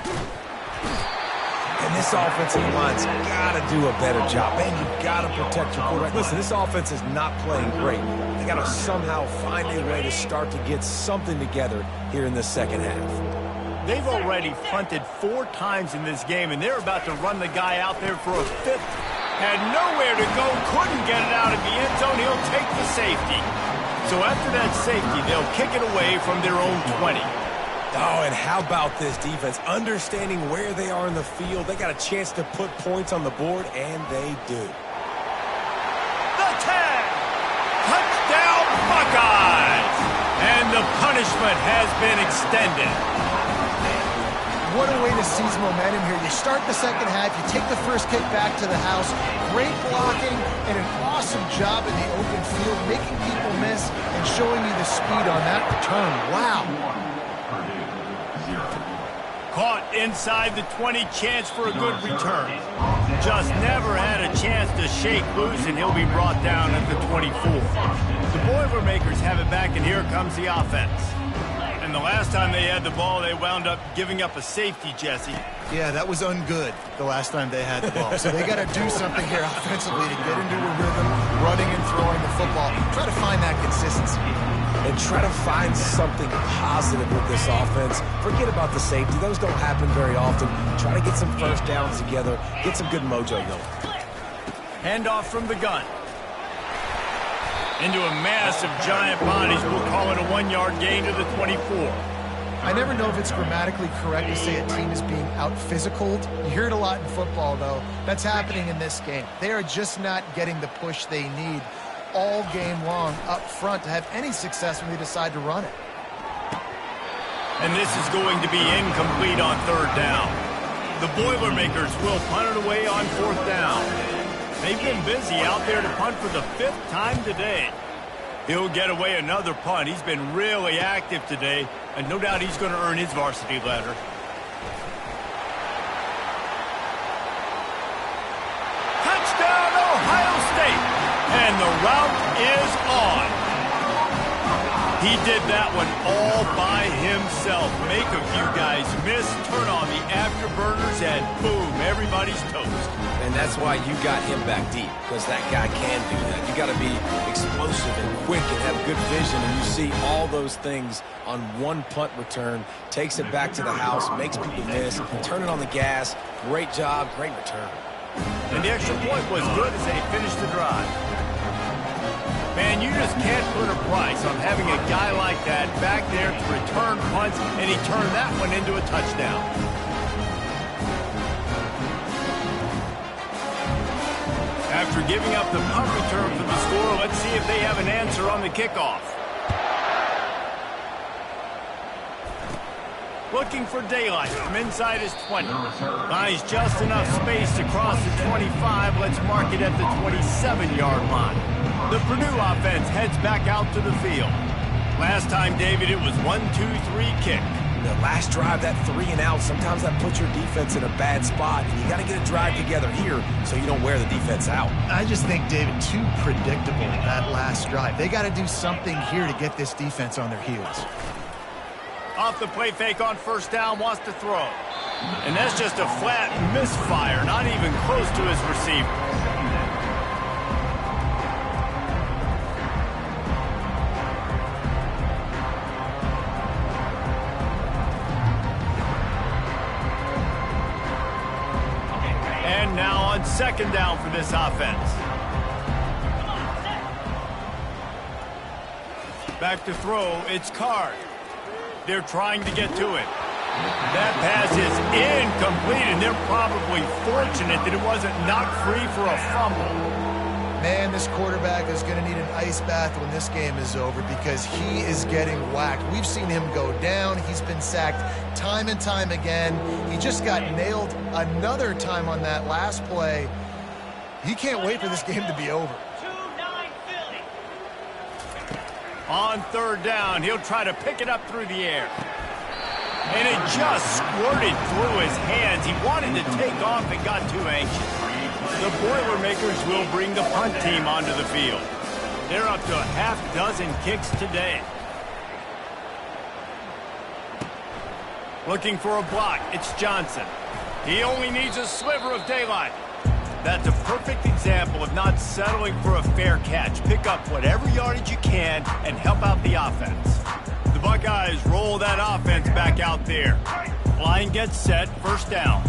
And this offensive line's got to do a better job. Man, you've got to protect your quarterback. Listen, this offense is not playing great. They got to somehow find a way to start to get something together here in the second half. They've already punted 4 times in this game, and they're about to run the guy out there for a 5th. Had nowhere to go, couldn't get it out of the end zone. He'll take the safety. So after that safety, they'll kick it away from their own 20. Oh, and how about this defense? Understanding where they are in the field. They got a chance to put points on the board, and they do. The tag! Touchdown, Buckeyes! And the punishment has been extended. What a way to seize momentum here. You start the second half, you take the first kick back to the house. Great blocking and an awesome job in the open field, making people miss and showing you the speed on that return. Wow. Caught inside the 20, chance for a good return. Just never had a chance to shake loose, and he'll be brought down at the 24. The Boilermakers have it back, and here comes the offense. And the last time they had the ball, they wound up giving up a safety, Jesse. Yeah, that was ungood the last time they had the ball. So they got to do something here offensively to get into a rhythm, running and throwing the football. Try to find that consistency. And try to find something positive with this offense. Forget about the safety. Those don't happen very often. Try to get some first downs together. Get some good mojo going. Handoff from the gun. Into a mass of giant bodies. We'll call it a 1-yard gain to the 24. I never know if it's grammatically correct to say a team is being out-physicaled. You hear it a lot in football, though. That's happening in this game. They are just not getting the push they need all game long up front to have any success when they decide to run it. And this is going to be incomplete on 3rd down. The Boilermakers will punt it away on 4th down. They've been busy out there to punt for the 5th time today. He'll get away another punt. He's been really active today, and no doubt he's going to earn his varsity letter. Touchdown, Ohio State! And the route is on. He did that one all by himself. Make a few guys miss, turn on the afterburners, and boom, everybody's toast. And that's why you got him back deep, because that guy can do that. You got to be explosive and quick and have good vision, and you see all those things on one punt return. Takes it back to the house, makes people miss, turning on the gas. Great job, great return. And the extra point was good as they finished the drive. Man, you just can't put a price on having a guy like that back there to return punts, and he turned that one into a touchdown. After giving up the punt return for the score, let's see if they have an answer on the kickoff. Looking for daylight from inside his 20. Buys just enough space to cross the 25. Let's mark it at the 27-yard line. The Purdue offense heads back out to the field. Last time, David, it was 1-2-3 kick. The last drive, that 3 and out, sometimes that puts your defense in a bad spot. And you got to get a drive together here so you don't wear the defense out. I just think, David, too predictable that last drive. They got to do something here to get this defense on their heels. Off the play fake on first down, wants to throw. And that's just a flat misfire, not even close to his receiver. And now on second down for this offense. Back to throw, it's Card. They're trying to get to it. That pass is incomplete, and they're probably fortunate that it wasn't knocked free for a fumble. Man, this quarterback is going to need an ice bath when this game is over because he is getting whacked. We've seen him go down. He's been sacked time and time again. He just got nailed another time on that last play. He can't wait for this game to be over. On third down, he'll try to pick it up through the air. And it just squirted through his hands. He wanted to take off and got too anxious. The Boilermakers will bring the punt team onto the field. They're up to a half dozen kicks today. Looking for a block, it's Johnson. He only needs a sliver of daylight. That's a perfect example of not settling for a fair catch. Pick up whatever yardage you can and help out the offense. The Buckeyes roll that offense back out there. Line gets set, first down.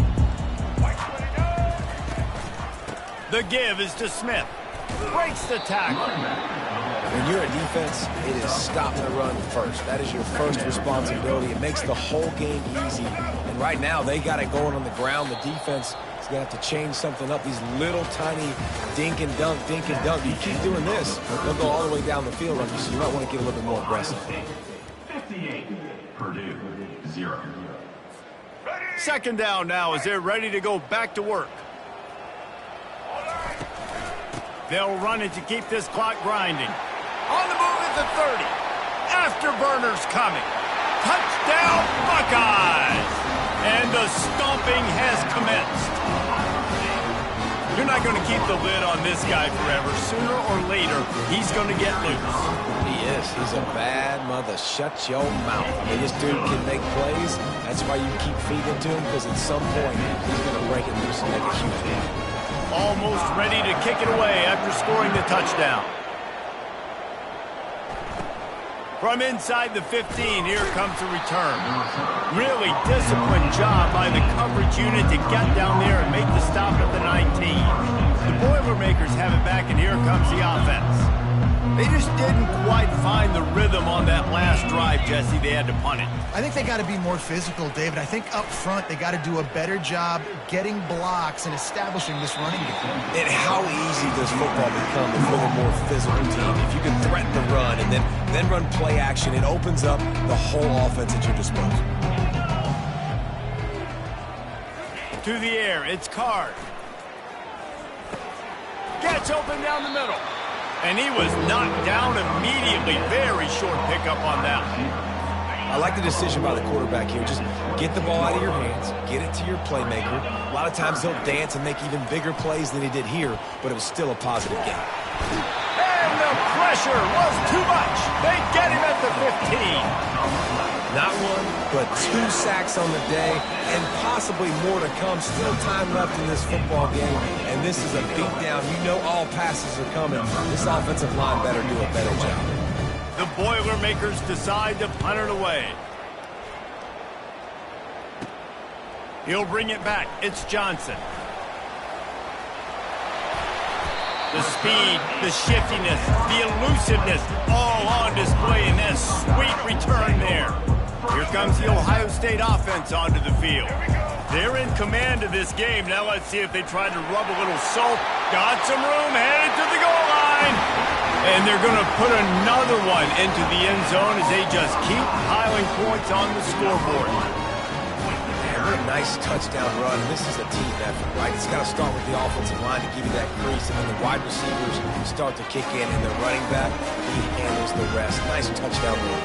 The give is to Smith. Breaks the tackle. When you're a defense, it is stop the run first. That is your first responsibility. It makes the whole game easy. And right now, they got it going on the ground. The defense is going to have to change something up. These little tiny dink and dunk, dink and dunk. You keep doing this, they'll go all the way down the field on you, so you might want to get a little bit more aggressive. 58, Purdue, 0. Second down now as they're ready to go back to work. They'll run it to keep this clock grinding. On the move at the 30. Afterburners coming. Touchdown, Buckeyes! And the stomping has commenced. You're not going to keep the lid on this guy forever. Sooner or later, he's going to get loose. He is. He's a bad mother. Shut your mouth. I mean, this dude can make plays. That's why you keep feeding to him, because at some point, he's going to break it loose and make a huge play. Almost ready to kick it away after scoring the touchdown. From inside the 15, here comes the return. Really disciplined job by the coverage unit to get down there and make the stop at the 19. The Boilermakers have it back, and here comes the offense. They just didn't quite find the rhythm on that last drive, Jesse. They had to punt it. I think they got to be more physical, David. I think up front they got to do a better job getting blocks and establishing this running game. And how easy does football become if you're the more physical team? If you can threaten the run and then run play action, it opens up the whole offense at your disposal. To the air, it's Card. Gets open down the middle. And he was knocked down immediately. Very short pickup on that. I like the decision by the quarterback here. Just get the ball out of your hands, get it to your playmaker. A lot of times he'll dance and make even bigger plays than he did here, but it was still a positive game. And the pressure was too much. They get him at the 15. Not one, but 2 sacks on the day, and possibly more to come. Still time left in this football game, and this is a beatdown. You know all passes are coming. This offensive line better do a better job. The Boilermakers decide to punt it away. He'll bring it back. It's Johnson. The speed, the shiftiness, the elusiveness, all on display in that sweet return there. Here comes the Ohio State offense onto the field. They're in command of this game. Now let's see if they try to rub a little salt. Got some room, headed to the goal line. And they're going to put another one into the end zone as they just keep piling points on the scoreboard. What a nice touchdown run. This is a team effort, right? It's got to start with the offensive line to give you that crease, and then the wide receivers start to kick in, and the running back, he handles the rest. Nice touchdown run.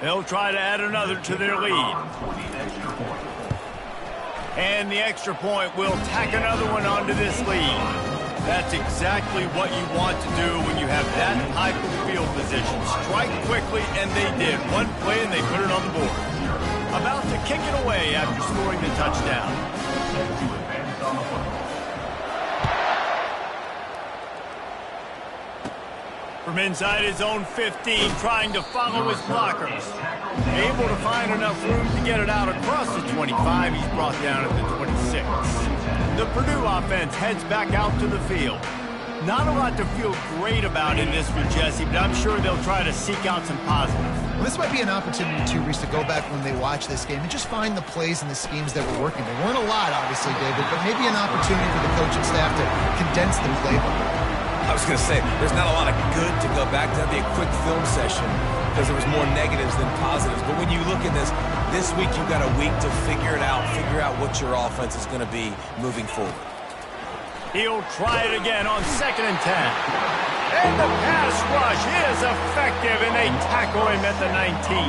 They'll try to add another to their lead. And the extra point will tack another one onto this lead. That's exactly what you want to do when you have that type of field position. Strike quickly, and they did. One play, and they put it on the board. About to kick it away after scoring the touchdown. From inside his own 15, trying to follow his blockers. Able to find enough room to get it out across the 25. He's brought down at the 26. The Purdue offense heads back out to the field. Not a lot to feel great about in this one, Jesse, but I'm sure they'll try to seek out some positives. Well, this might be an opportunity, too, Reese, to go back when they watch this game and just find the plays and the schemes that were working. There weren't a lot, obviously, David, but maybe an opportunity for the coaching staff to condense the playbook. I was going to say, there's not a lot of good to go back to. That'd be a quick film session because there was more negatives than positives. But when you look at this week you've got a week to figure out what your offense is going to be moving forward. He'll try it again on 2nd and 10. And the pass rush is effective, and they tackle him at the 19.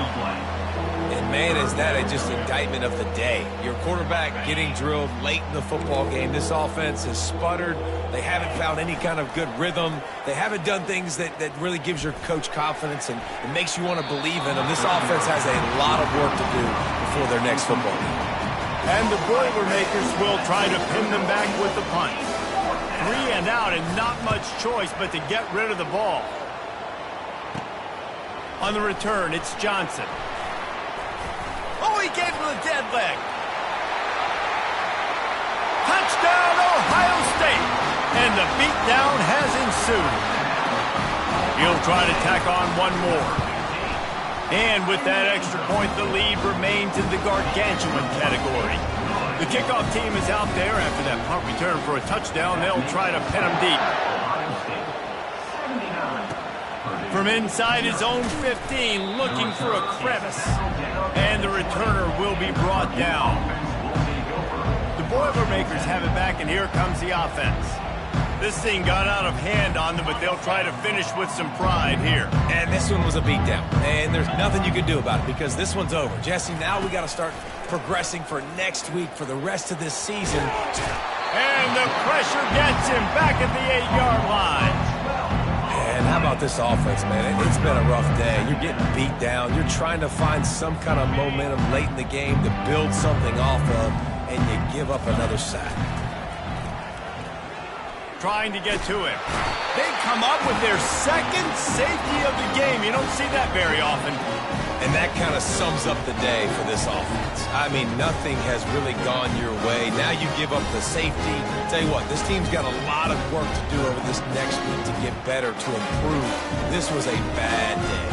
And, man, is that just indictment of the day. Your quarterback getting drilled late in the football game. This offense has sputtered. They haven't found any kind of good rhythm. They haven't done things that really gives your coach confidence and makes you want to believe in them. This offense has a lot of work to do before their next football game. And the Boilermakers will try to pin them back with the punt. 3 and out, and not much choice but to get rid of the ball. On the return, it's Johnson. Oh, he gave him the dead leg. Touchdown, Ohio State. And the beatdown has ensued. He'll try to tack on one more. And with that extra point, the lead remains in the gargantuan category. The kickoff team is out there after that punt return for a touchdown. They'll try to pin him deep. From inside his own 15, looking for a crevice. And the returner will be brought down. The Boilermakers have it back, and here comes the offense. This thing got out of hand on them, but they'll try to finish with some pride here. And this one was a beatdown. And there's nothing you can do about it because this one's over. Jesse, now we got to start progressing for next week for the rest of this season. And the pressure gets him back at the 8-yard line. And how about this offense, man? It's been a rough day. You're getting beat down. You're trying to find some kind of momentum late in the game to build something off of, and you give up another sack. Trying to get to him. They come up with their second safety of the game. You don't see that very often. And that kind of sums up the day for this offense. I mean, nothing has really gone your way. Now you give up the safety. Tell you what, this team's got a lot of work to do over this next week to get better, to improve. This was a bad day.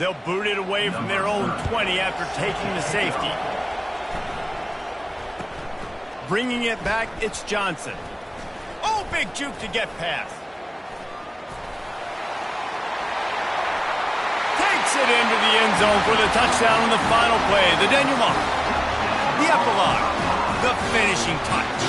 They'll boot it away from their own 20 after taking the safety. Bringing it back, it's Johnson. Oh, big juke to get past. Takes it into the end zone for the touchdown on the final play. The denouement. The epilogue. The finishing touch.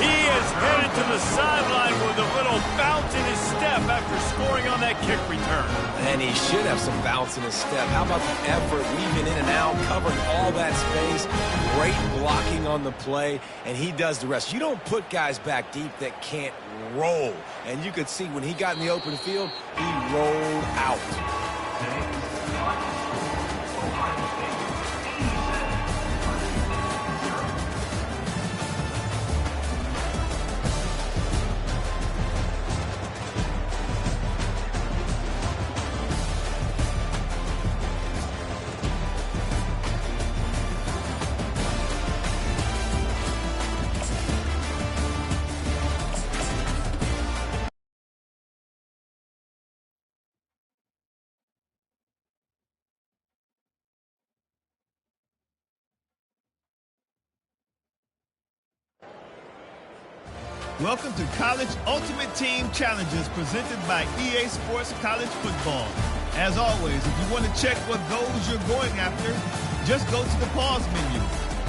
He is headed to the sideline with a little bounce in his step after scoring on that kick return. And he should have some bounce in his step. How about the effort, weaving in and out, covering all that space, great blocking on the play, and he does the rest. You don't put guys back deep that can't roll. And you could see when he got in the open field, he rolled out. Welcome to College Ultimate Team Challenges presented by EA Sports College Football. As always, if you want to check what goals you're going after, just go to the pause menu.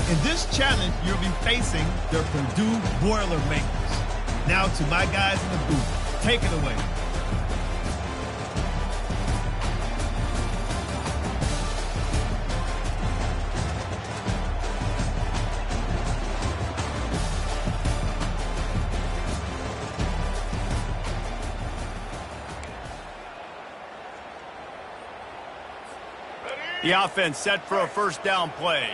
In this challenge, you'll be facing the Purdue Boilermakers. Now to my guys in the booth. Take it away. The offense set for a first down play.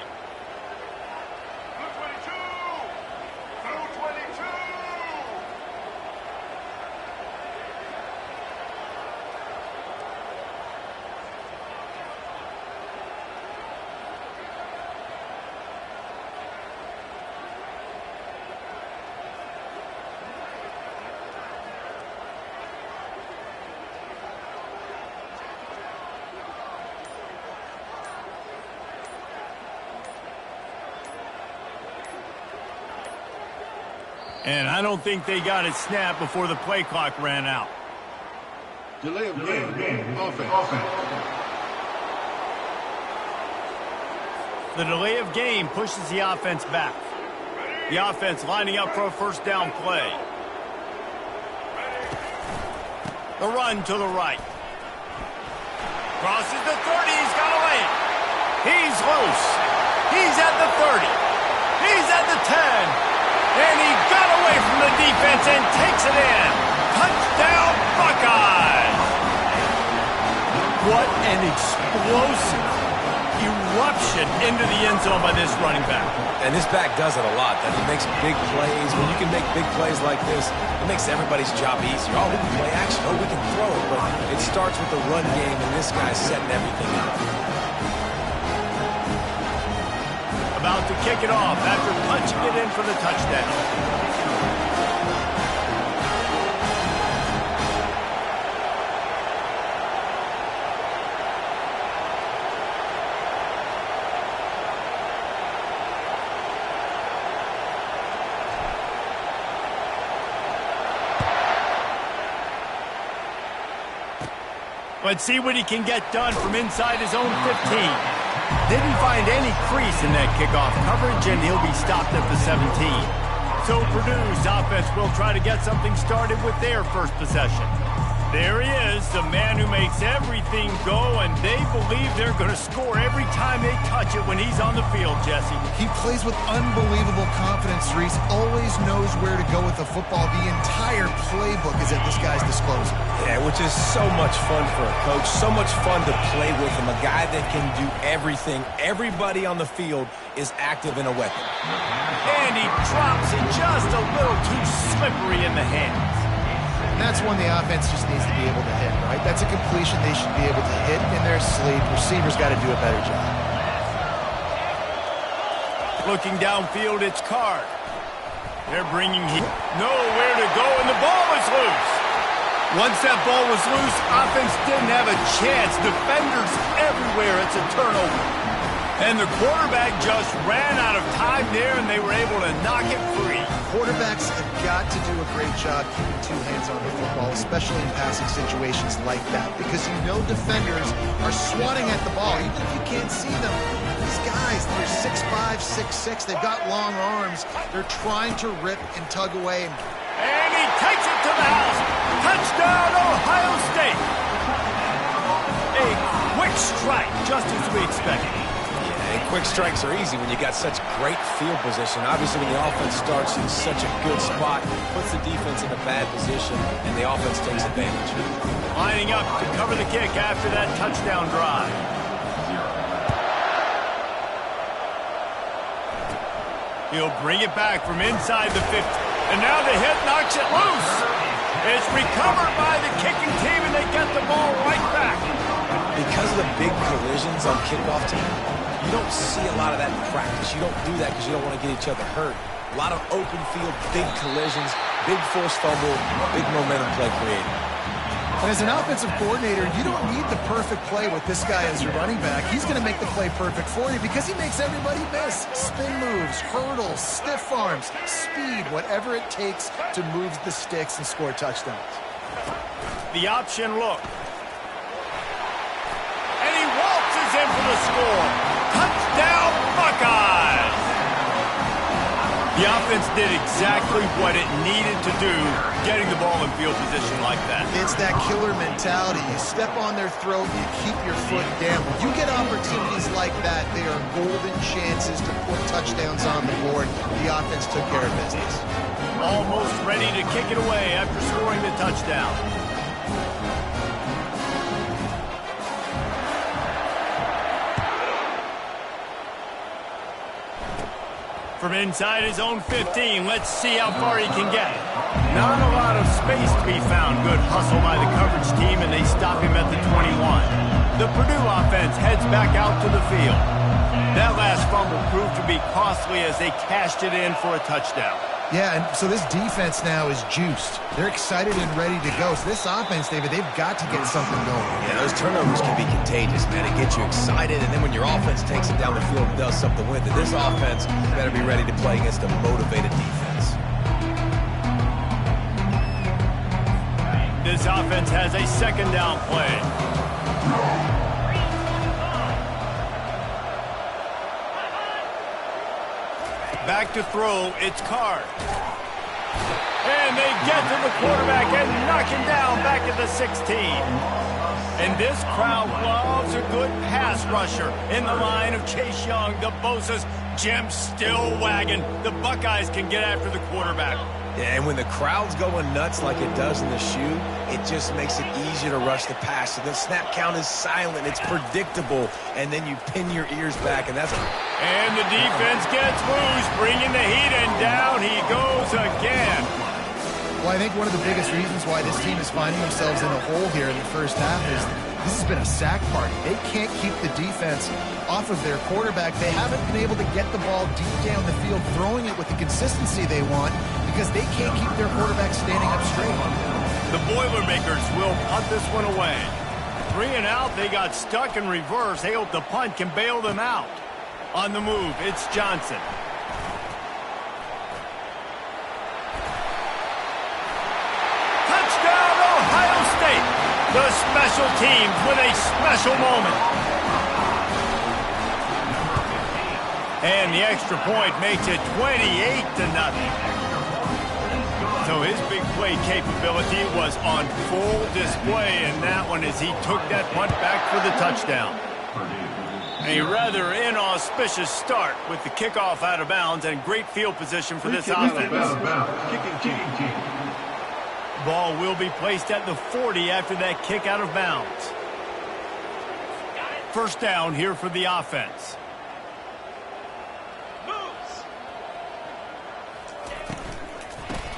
And I don't think they got it snapped before the play clock ran out. Delay of game. Offense. The delay of game pushes the offense back. The offense lining up for a first down play. The run to the right. Crosses the 30. He's got away. He's loose. He's at the 30. He's at the 10. And he got away from the defense and takes it in. Touchdown, Buckeyes! What an explosive eruption into the end zone by this running back. And this back does it a lot. That he makes big plays. When you can make big plays like this, it makes everybody's job easier. Oh, we can play action. Oh, we can throw it. But it starts with the run game, and this guy's setting everything up. About to kick it off after punching it in for the touchdown. Let's see what he can get done from inside his own 15. Didn't find any crease in that kickoff coverage, and he'll be stopped at the 17. So Purdue's offense will try to get something started with their first possession. There he is, the man who makes everything go, and they believe they're going to score every time they touch it when he's on the field, Jesse. He plays with unbelievable confidence, Reese. Always knows where to go with the football. The entire playbook is at this guy's disposal. Yeah, which is so much fun for a coach. So much fun to play with him. A guy that can do everything. Everybody on the field is active in a weapon. And he drops it just a little too slippery in the hands. And that's one the offense just needs to be able to hit, right? That's a completion they should be able to hit in their sleep. Receivers got to do a better job. Looking downfield, it's Card. They're bringing nowhere to go, and the ball is loose. Once that ball was loose, offense didn't have a chance. Defenders everywhere. It's a turnover. And the quarterback just ran out of time there, and they were able to knock it free. Quarterbacks have got to do a great job keeping two hands on the football, especially in passing situations like that, because you know defenders are swatting at the ball. Even if you can't see them, these guys, they're 6'5", 6'6", they've got long arms. They're trying to rip and tug away. And he takes it to the house. Touchdown, Ohio State. A quick strike, just as we expected. And quick strikes are easy when you got such great field position. Obviously, when the offense starts in such a good spot, puts the defense in a bad position, and the offense takes advantage. Lining up to cover the kick after that touchdown drive. He'll bring it back from inside the 50. And now the hit knocks it loose. It's recovered by the kicking team, and they get the ball right back. Because of the big collisions on kickoff team, you don't see a lot of that in practice. You don't do that because you don't want to get each other hurt. A lot of open field, big collisions, big forced fumble, big momentum play created. And as an offensive coordinator, you don't need the perfect play with this guy as your running back. He's going to make the play perfect for you because he makes everybody miss. Spin moves, hurdles, stiff arms, speed, whatever it takes to move the sticks and score touchdowns. The option look. And he waltzes in for the score. Touchdown, Buckeyes! The offense did exactly what it needed to do, getting the ball in field position like that. It's that killer mentality. You step on their throat, you keep your foot down. When you get opportunities like that, they are golden chances to put touchdowns on the board. The offense took care of business. Almost ready to kick it away after scoring the touchdown. From inside his own 15, let's see how far he can get. Not a lot of space to be found. Good hustle by the coverage team, and they stop him at the 21. The Purdue offense heads back out to the field. That last fumble proved to be costly as they cashed it in for a touchdown. Yeah, and so this defense now is juiced. They're excited and ready to go. So this offense, David, they've got to get something going. Yeah, those turnovers can be contagious, man. It gets you excited, and then when your offense takes it down the field and does something with it, this offense better be ready to play against a motivated defense. This offense has a second down play. Back to throw, it's Card. And they get to the quarterback and knock him down back at the 16. And this crowd loves a good pass rusher in the line of Chase Young. The Bosa's Jim still wagging. The Buckeyes can get after the quarterback. Yeah, and when the crowd's going nuts like it does in the shoe, it just makes it easier to rush the pass. So the snap count is silent, it's predictable, and then you pin your ears back, and that's... And the defense gets loose, bringing the heat, and down he goes again. Well, I think one of the biggest reasons why this team is finding themselves in a hole here in the first half is this has been a sack party. They can't keep the defense off of their quarterback. They haven't been able to get the ball deep down the field, throwing it with the consistency they want, because they can't keep their quarterback standing up straight. The Boilermakers will punt this one away. 3 and out, they got stuck in reverse. They hope the punt can bail them out. On the move, it's Johnson. Touchdown, Ohio State. The special teams with a special moment. And the extra point makes it 28-0. So his big play capability was on full display in that one as he took that punt back for the touchdown. A rather inauspicious start with the kickoff out of bounds and great field position for this offense. Ball will be placed at the 40 after that kick out of bounds. First down here for the offense.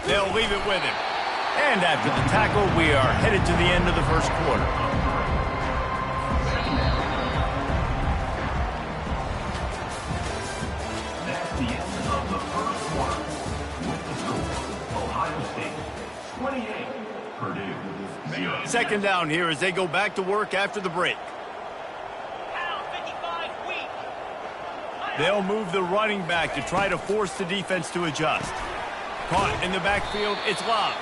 They'll leave it with him. And after the tackle, we are headed to the end of the first quarter. That's the end of the first quarter. With the score, Ohio State 28, Purdue 0. Second down here as they go back to work after the break. They'll move the running back to try to force the defense to adjust. Caught in the backfield, it's Love.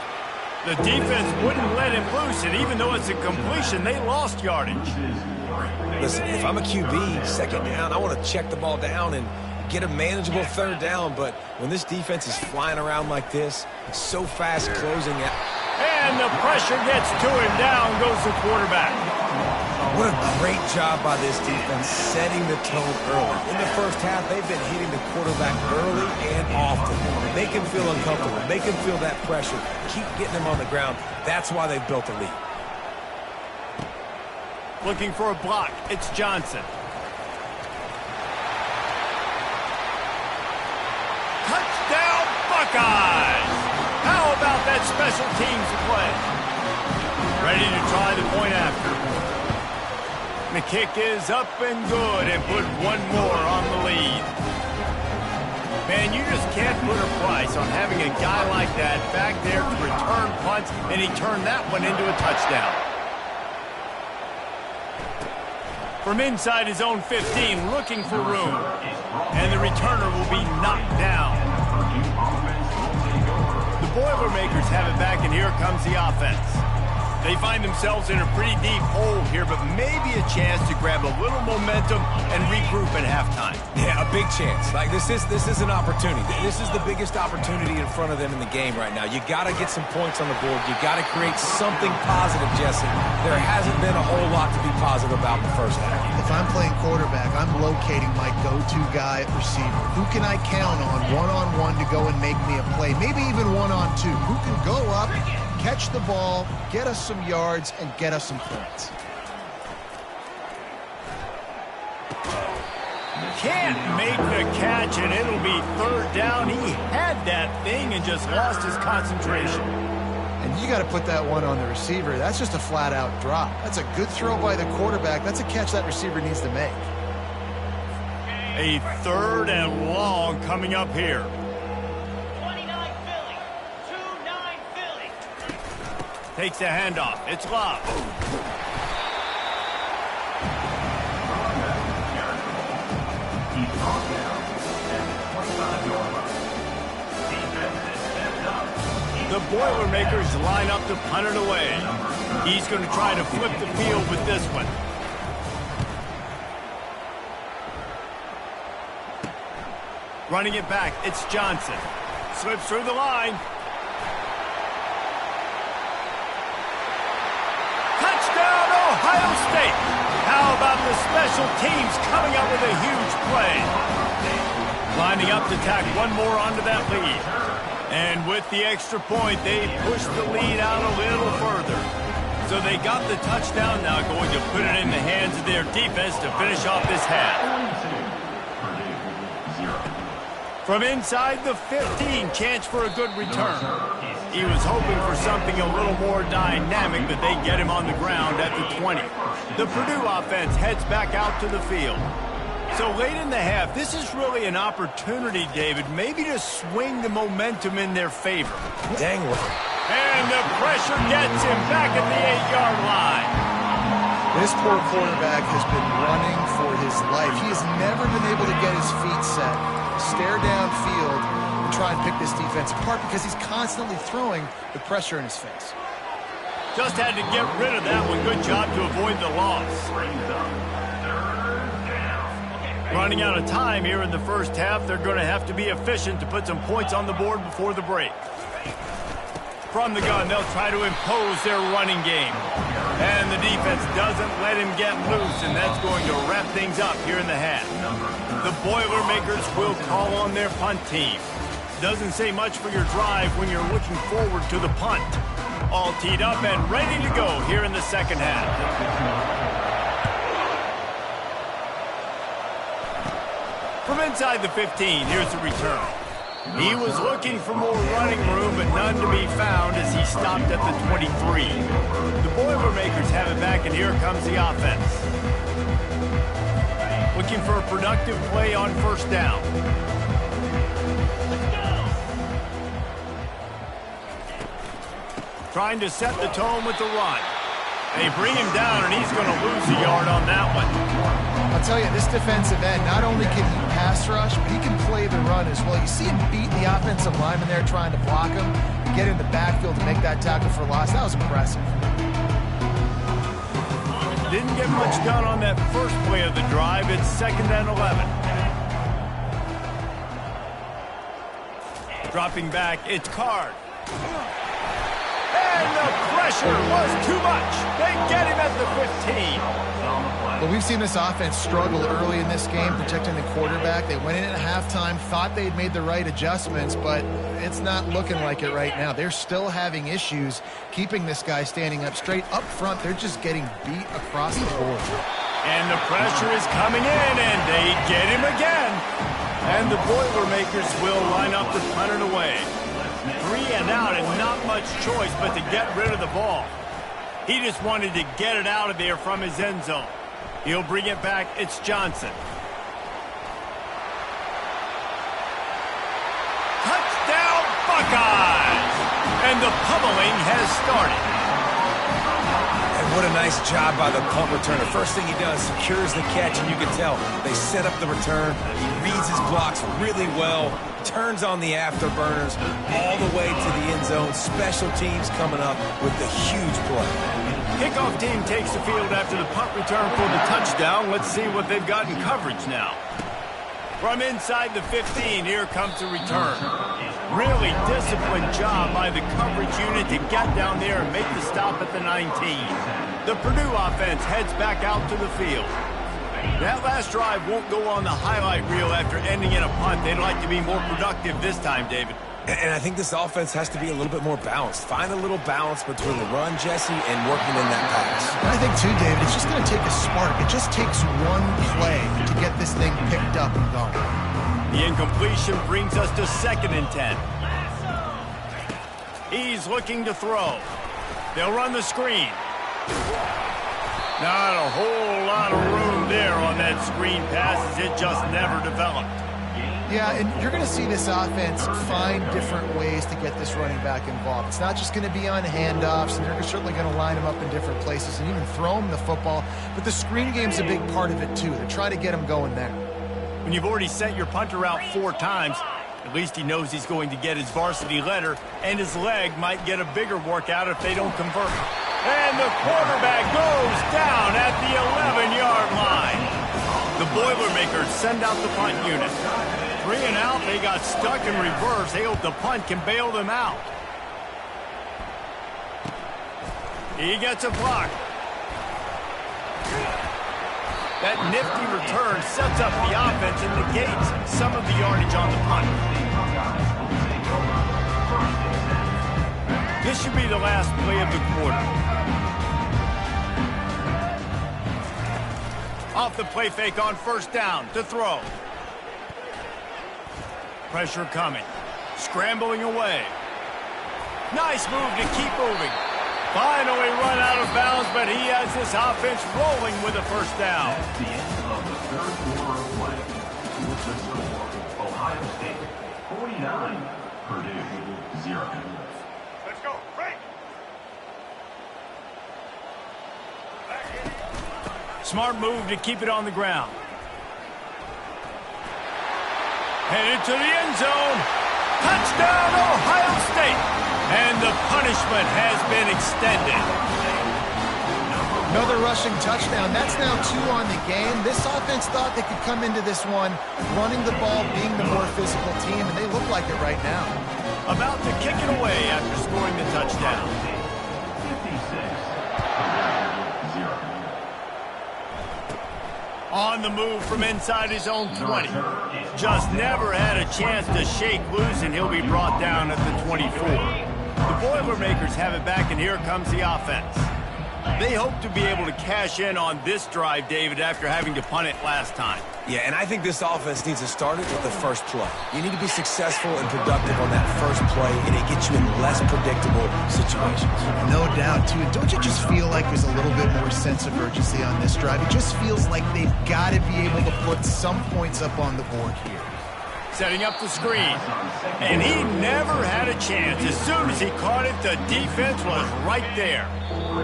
The defense wouldn't let him loose, and even though it's a completion, they lost yardage. Listen, if I'm a QB, second down, I want to check the ball down and get a manageable third down, but when this defense is flying around like this, so fast closing out. And the pressure gets to him, down goes the quarterback. What a great job by this defense setting the tone early. In the first half, they've been hitting the quarterback early and often. Make him feel uncomfortable. Make him feel that pressure. Keep getting him on the ground. That's why they've built a lead. Looking for a block. It's Johnson. Touchdown, Buckeyes! How about that special teams play? Ready to try the point after. The kick is up and good and put one more on the lead. Man, you just can't put a price on having a guy like that back there to return punts, and he turned that one into a touchdown. From inside his own 15, looking for room. And the returner will be knocked down. The Boilermakers have it back, and here comes the offense. They find themselves in a pretty deep hole here, but maybe a chance to grab a little momentum and regroup at halftime. Yeah, a big chance. Like, this is an opportunity. This is the biggest opportunity in front of them in the game right now. You got to get some points on the board. You got to create something positive, Jesse. There hasn't been a whole lot to be positive about in the first half. If I'm playing quarterback, I'm locating my go-to guy at receiver. Who can I count on one-on-one to go and make me a play? Maybe even one-on-two. Who can go up, catch the ball, get us some yards, and get us some points? Can't make the catch, and it'll be third down. He had that thing and just lost his concentration. And you got to put that one on the receiver. That's just a flat-out drop. That's a good throw by the quarterback. That's a catch that receiver needs to make. A third and long coming up here. 29 Philly. 2-9 Philly. Takes the handoff. It's Love. The Boilermakers line up to punt it away. He's going to try to flip the field with this one. Running it back, it's Johnson. Slips through the line. Touchdown, Ohio State! How about the special teams coming up with a huge play? Lining up to tack one more onto that lead. And with the extra point, they push the lead out a little further. So they got the touchdown, now going to put it in the hands of their defense to finish off this half. From inside the 15, chance for a good return. He was hoping for something a little more dynamic, but they get him on the ground at the 20. The Purdue offense heads back out to the field. So late in the half, this is really an opportunity, David, maybe to swing the momentum in their favor. Dang. And the pressure gets him back at the 8-yard line. This poor quarterback has been running for his life. He has never been able to get his feet set, stare downfield, and try and pick this defense apart because he's constantly throwing the pressure in his face. Just had to get rid of that one. Good job to avoid the loss. Running out of time here in the first half. They're going to have to be efficient to put some points on the board before the break. From the gun, they'll try to impose their running game. And the defense doesn't let him get loose, and that's going to wrap things up here in the half. The Boilermakers will call on their punt team. Doesn't say much for your drive when you're looking forward to the punt. All teed up and ready to go here in the second half. From inside the 15, here's the return. He was looking for more running room, but none to be found as he stopped at the 23. The Boilermakers have it back, and here comes the offense. Looking for a productive play on first down. Trying to set the tone with the run. They bring him down, and he's going to lose a yard on that one. I'll tell you, this defensive end, not only can he pass rush, but he can play the run as well. You see him beat the offensive lineman there trying to block him and get in the backfield to make that tackle for loss. That was impressive. Didn't get much done on that first play of the drive. It's 2nd and 11. Dropping back, it's Card. And the pressure was too much. They get him at the 15. Well, we've seen this offense struggle early in this game, protecting the quarterback. They went in at halftime, thought they'd made the right adjustments, but it's not looking like it right now. They're still having issues keeping this guy standing up straight. Up front, they're just getting beat across the board. And the pressure is coming in, and they get him again. And the Boilermakers will line up to punt it away. 3 and out, and not much choice but to get rid of the ball. He just wanted to get it out of there from his end zone. He'll bring it back. It's Johnson. Touchdown, Buckeyes! And the pummeling has started. And What a nice job by the punt returner. First thing he does, secures the catch, and you can tell they set up the return. He reads his blocks really well, turns on the afterburners all the way to the end zone. Special teams coming up with the huge play. Kickoff team takes the field after the punt return for the touchdown. Let's see what they've got in coverage now. From inside the 15, here comes the return. Really disciplined job by the coverage unit to get down there and make the stop at the 19. The Purdue offense heads back out to the field. That last drive won't go on the highlight reel after ending in a punt. They'd like to be more productive this time, David. And I think this offense has to be a little bit more balanced. Find a little balance between the run, Jesse, and working in that pass. And I think, too, David, it's just going to take a spark. It just takes one play to get this thing picked up and going. The incompletion brings us to 2nd and 10. He's looking to throw. They'll run the screen. Not a whole lot of room there on that screen pass as it just never developed. Yeah, and you're going to see this offense find different ways to get this running back involved. It's not just going to be on handoffs, and they're certainly going to line him up in different places and even throw him the football. But the screen game's a big part of it, too. They're trying to get him going there. When you've already sent your punter out 4 times, at least he knows he's going to get his varsity letter, and his leg might get a bigger workout if they don't convert. And the quarterback goes down at the 11-yard line. The Boilermakers send out the punt unit. 3 and out, they got stuck in reverse. They hope the punt can bail them out. He gets a block. That nifty return sets up the offense and negates some of the yardage on the punt. This should be the last play of the quarter. Off the play fake on 1st down to throw. Pressure coming. Scrambling away. Nice move to keep moving. Finally run out of bounds, but he has this offense rolling with a 1st down. That's the end of the 3rd quarter of play. With the score, Ohio State 49, Purdue 0. Let's go. Break. Smart move to keep it on the ground. Headed to the end zone. Touchdown, Ohio State. And the punishment has been extended. Another rushing touchdown. That's now 2 on the game. This offense thought they could come into this one running the ball, being the more physical team, and they look like it right now. About to kick it away after scoring the touchdown. 56, 0. On the move from inside his own 20. Just never had a chance to shake loose, and he'll be brought down at the 24. The Boilermakers have it back, and here comes the offense. They hope to be able to cash in on this drive, David, after having to punt it last time. Yeah, and I think this offense needs to start it with the first play. You need to be successful and productive on that first play, and it gets you in less predictable situations. No doubt, too. Don't you just feel like there's a little bit more sense of urgency on this drive? It just feels like they've got to be able to put some points up on the board here. Setting up the screen. And he never had a chance. As soon as he caught it, the defense was right there.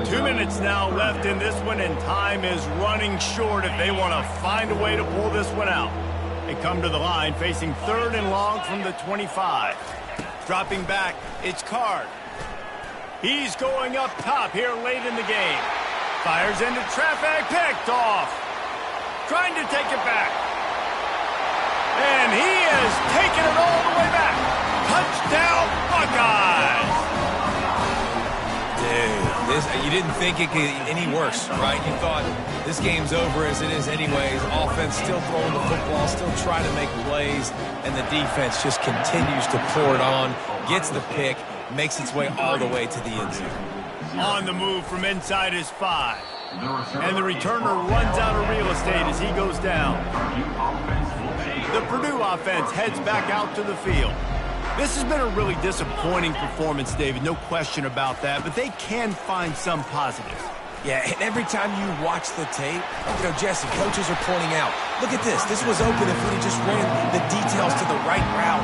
2 minutes now left in this one, and time is running short if they want to find a way to pull this one out. They come to the line facing 3rd and long from the 25. Dropping back, it's Card. He's going up top here late in the game. Fires into traffic, picked off. Trying to take it back. And he has taken it all the way back. Touchdown, Buckeyes! Dude, you didn't think it could get any worse, right? You thought this game's over as it is anyways. Offense still throwing the football, still trying to make plays, and the defense just continues to pour it on, gets the pick, makes its way all the way to the end zone. On the move from inside his 5. And the returner runs out of real estate as he goes down. The Purdue offense heads back out to the field. This has been a really disappointing performance, David, no question about that, but they can find some positives. Yeah, and every time you watch the tape, Jesse, coaches are pointing out, look at this. This was open if we just ran the details to the right route,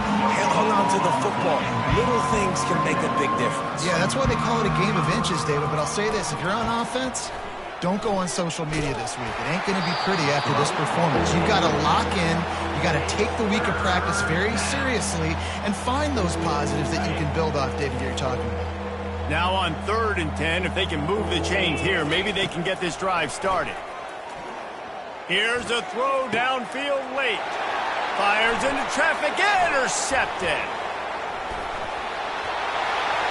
hung on to the football. Little things can make a big difference. Yeah, that's why they call it a game of inches, David. But I'll say this, if you're on offense, don't go on social media this week. It ain't going to be pretty after this performance. You've got to lock in. You got to take the week of practice very seriously and find those positives that you can build off, David, you're talking about. Now on 3rd and 10, if they can move the chains here, maybe they can get this drive started. Here's a throw downfield late. Fires into traffic, intercepted.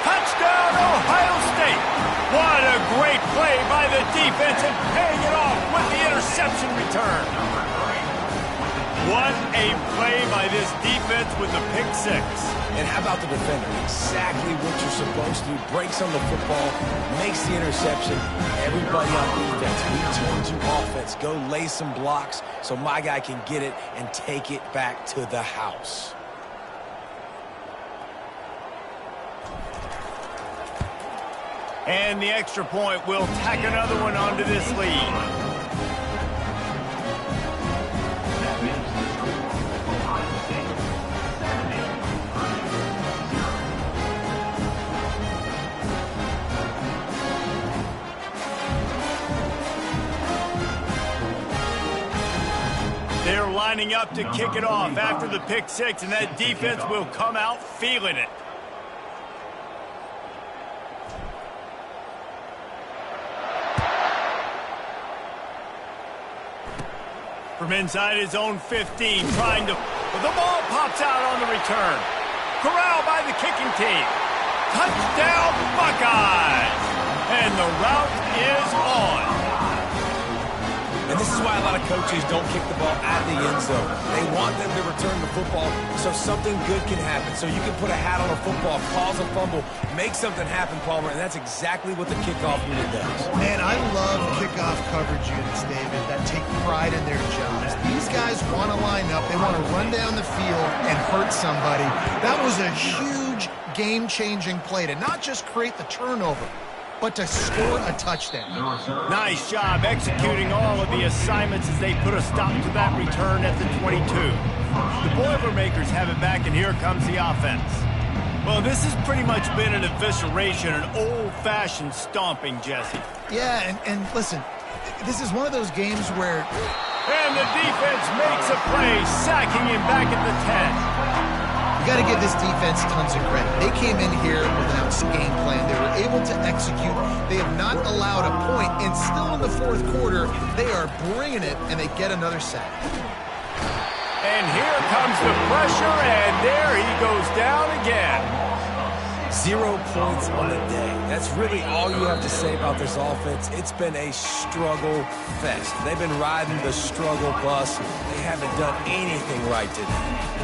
Touchdown, Ohio State. What a great play by the defense and paying it off with the interception return. What a play by this defense with the pick six. And how about the defender? Exactly what you're supposed to do. Breaks on the football, makes the interception. Everybody on defense, we turn to offense. Go lay some blocks so my guy can get it and take it back to the house. And the extra point will tack another one onto this lead. They're lining up to kick it off after the pick six, and that defense will come out feeling it. From inside his own 15, trying to... The ball pops out on the return. Corralled by the kicking team. Touchdown, Buckeyes! And the route is on. And this is why a lot of coaches don't kick the ball out of the end zone. They want them to return the football so something good can happen. So you can put a hat on a football, cause a fumble, make something happen, Palmer, and that's exactly what the kickoff unit does. Man, I love kickoff coverage units, David, that take pride in their jobs. These guys want to line up. They want to run down the field and hurt somebody. That was a huge game-changing play to not just create the turnover, but to score a touchdown. Nice job executing all of the assignments as they put a stop to that return at the 22. The Boilermakers have it back, and here comes the offense. Well, this has pretty much been an evisceration, an old-fashioned stomping, Jesse. Yeah, and listen, this is one of those games where... And the defense makes a play, sacking him back at the 10. You got to give this defense tons of credit. They came in here with an outstanding game plan. They were able to execute. They have not allowed a point, and still in the fourth quarter, they are bringing it, and they get another sack. And here comes the pressure, and there he goes down again. 0 points on the day. That's really all you have to say about this offense. It's been a struggle fest. They've been riding the struggle bus. They haven't done anything right today.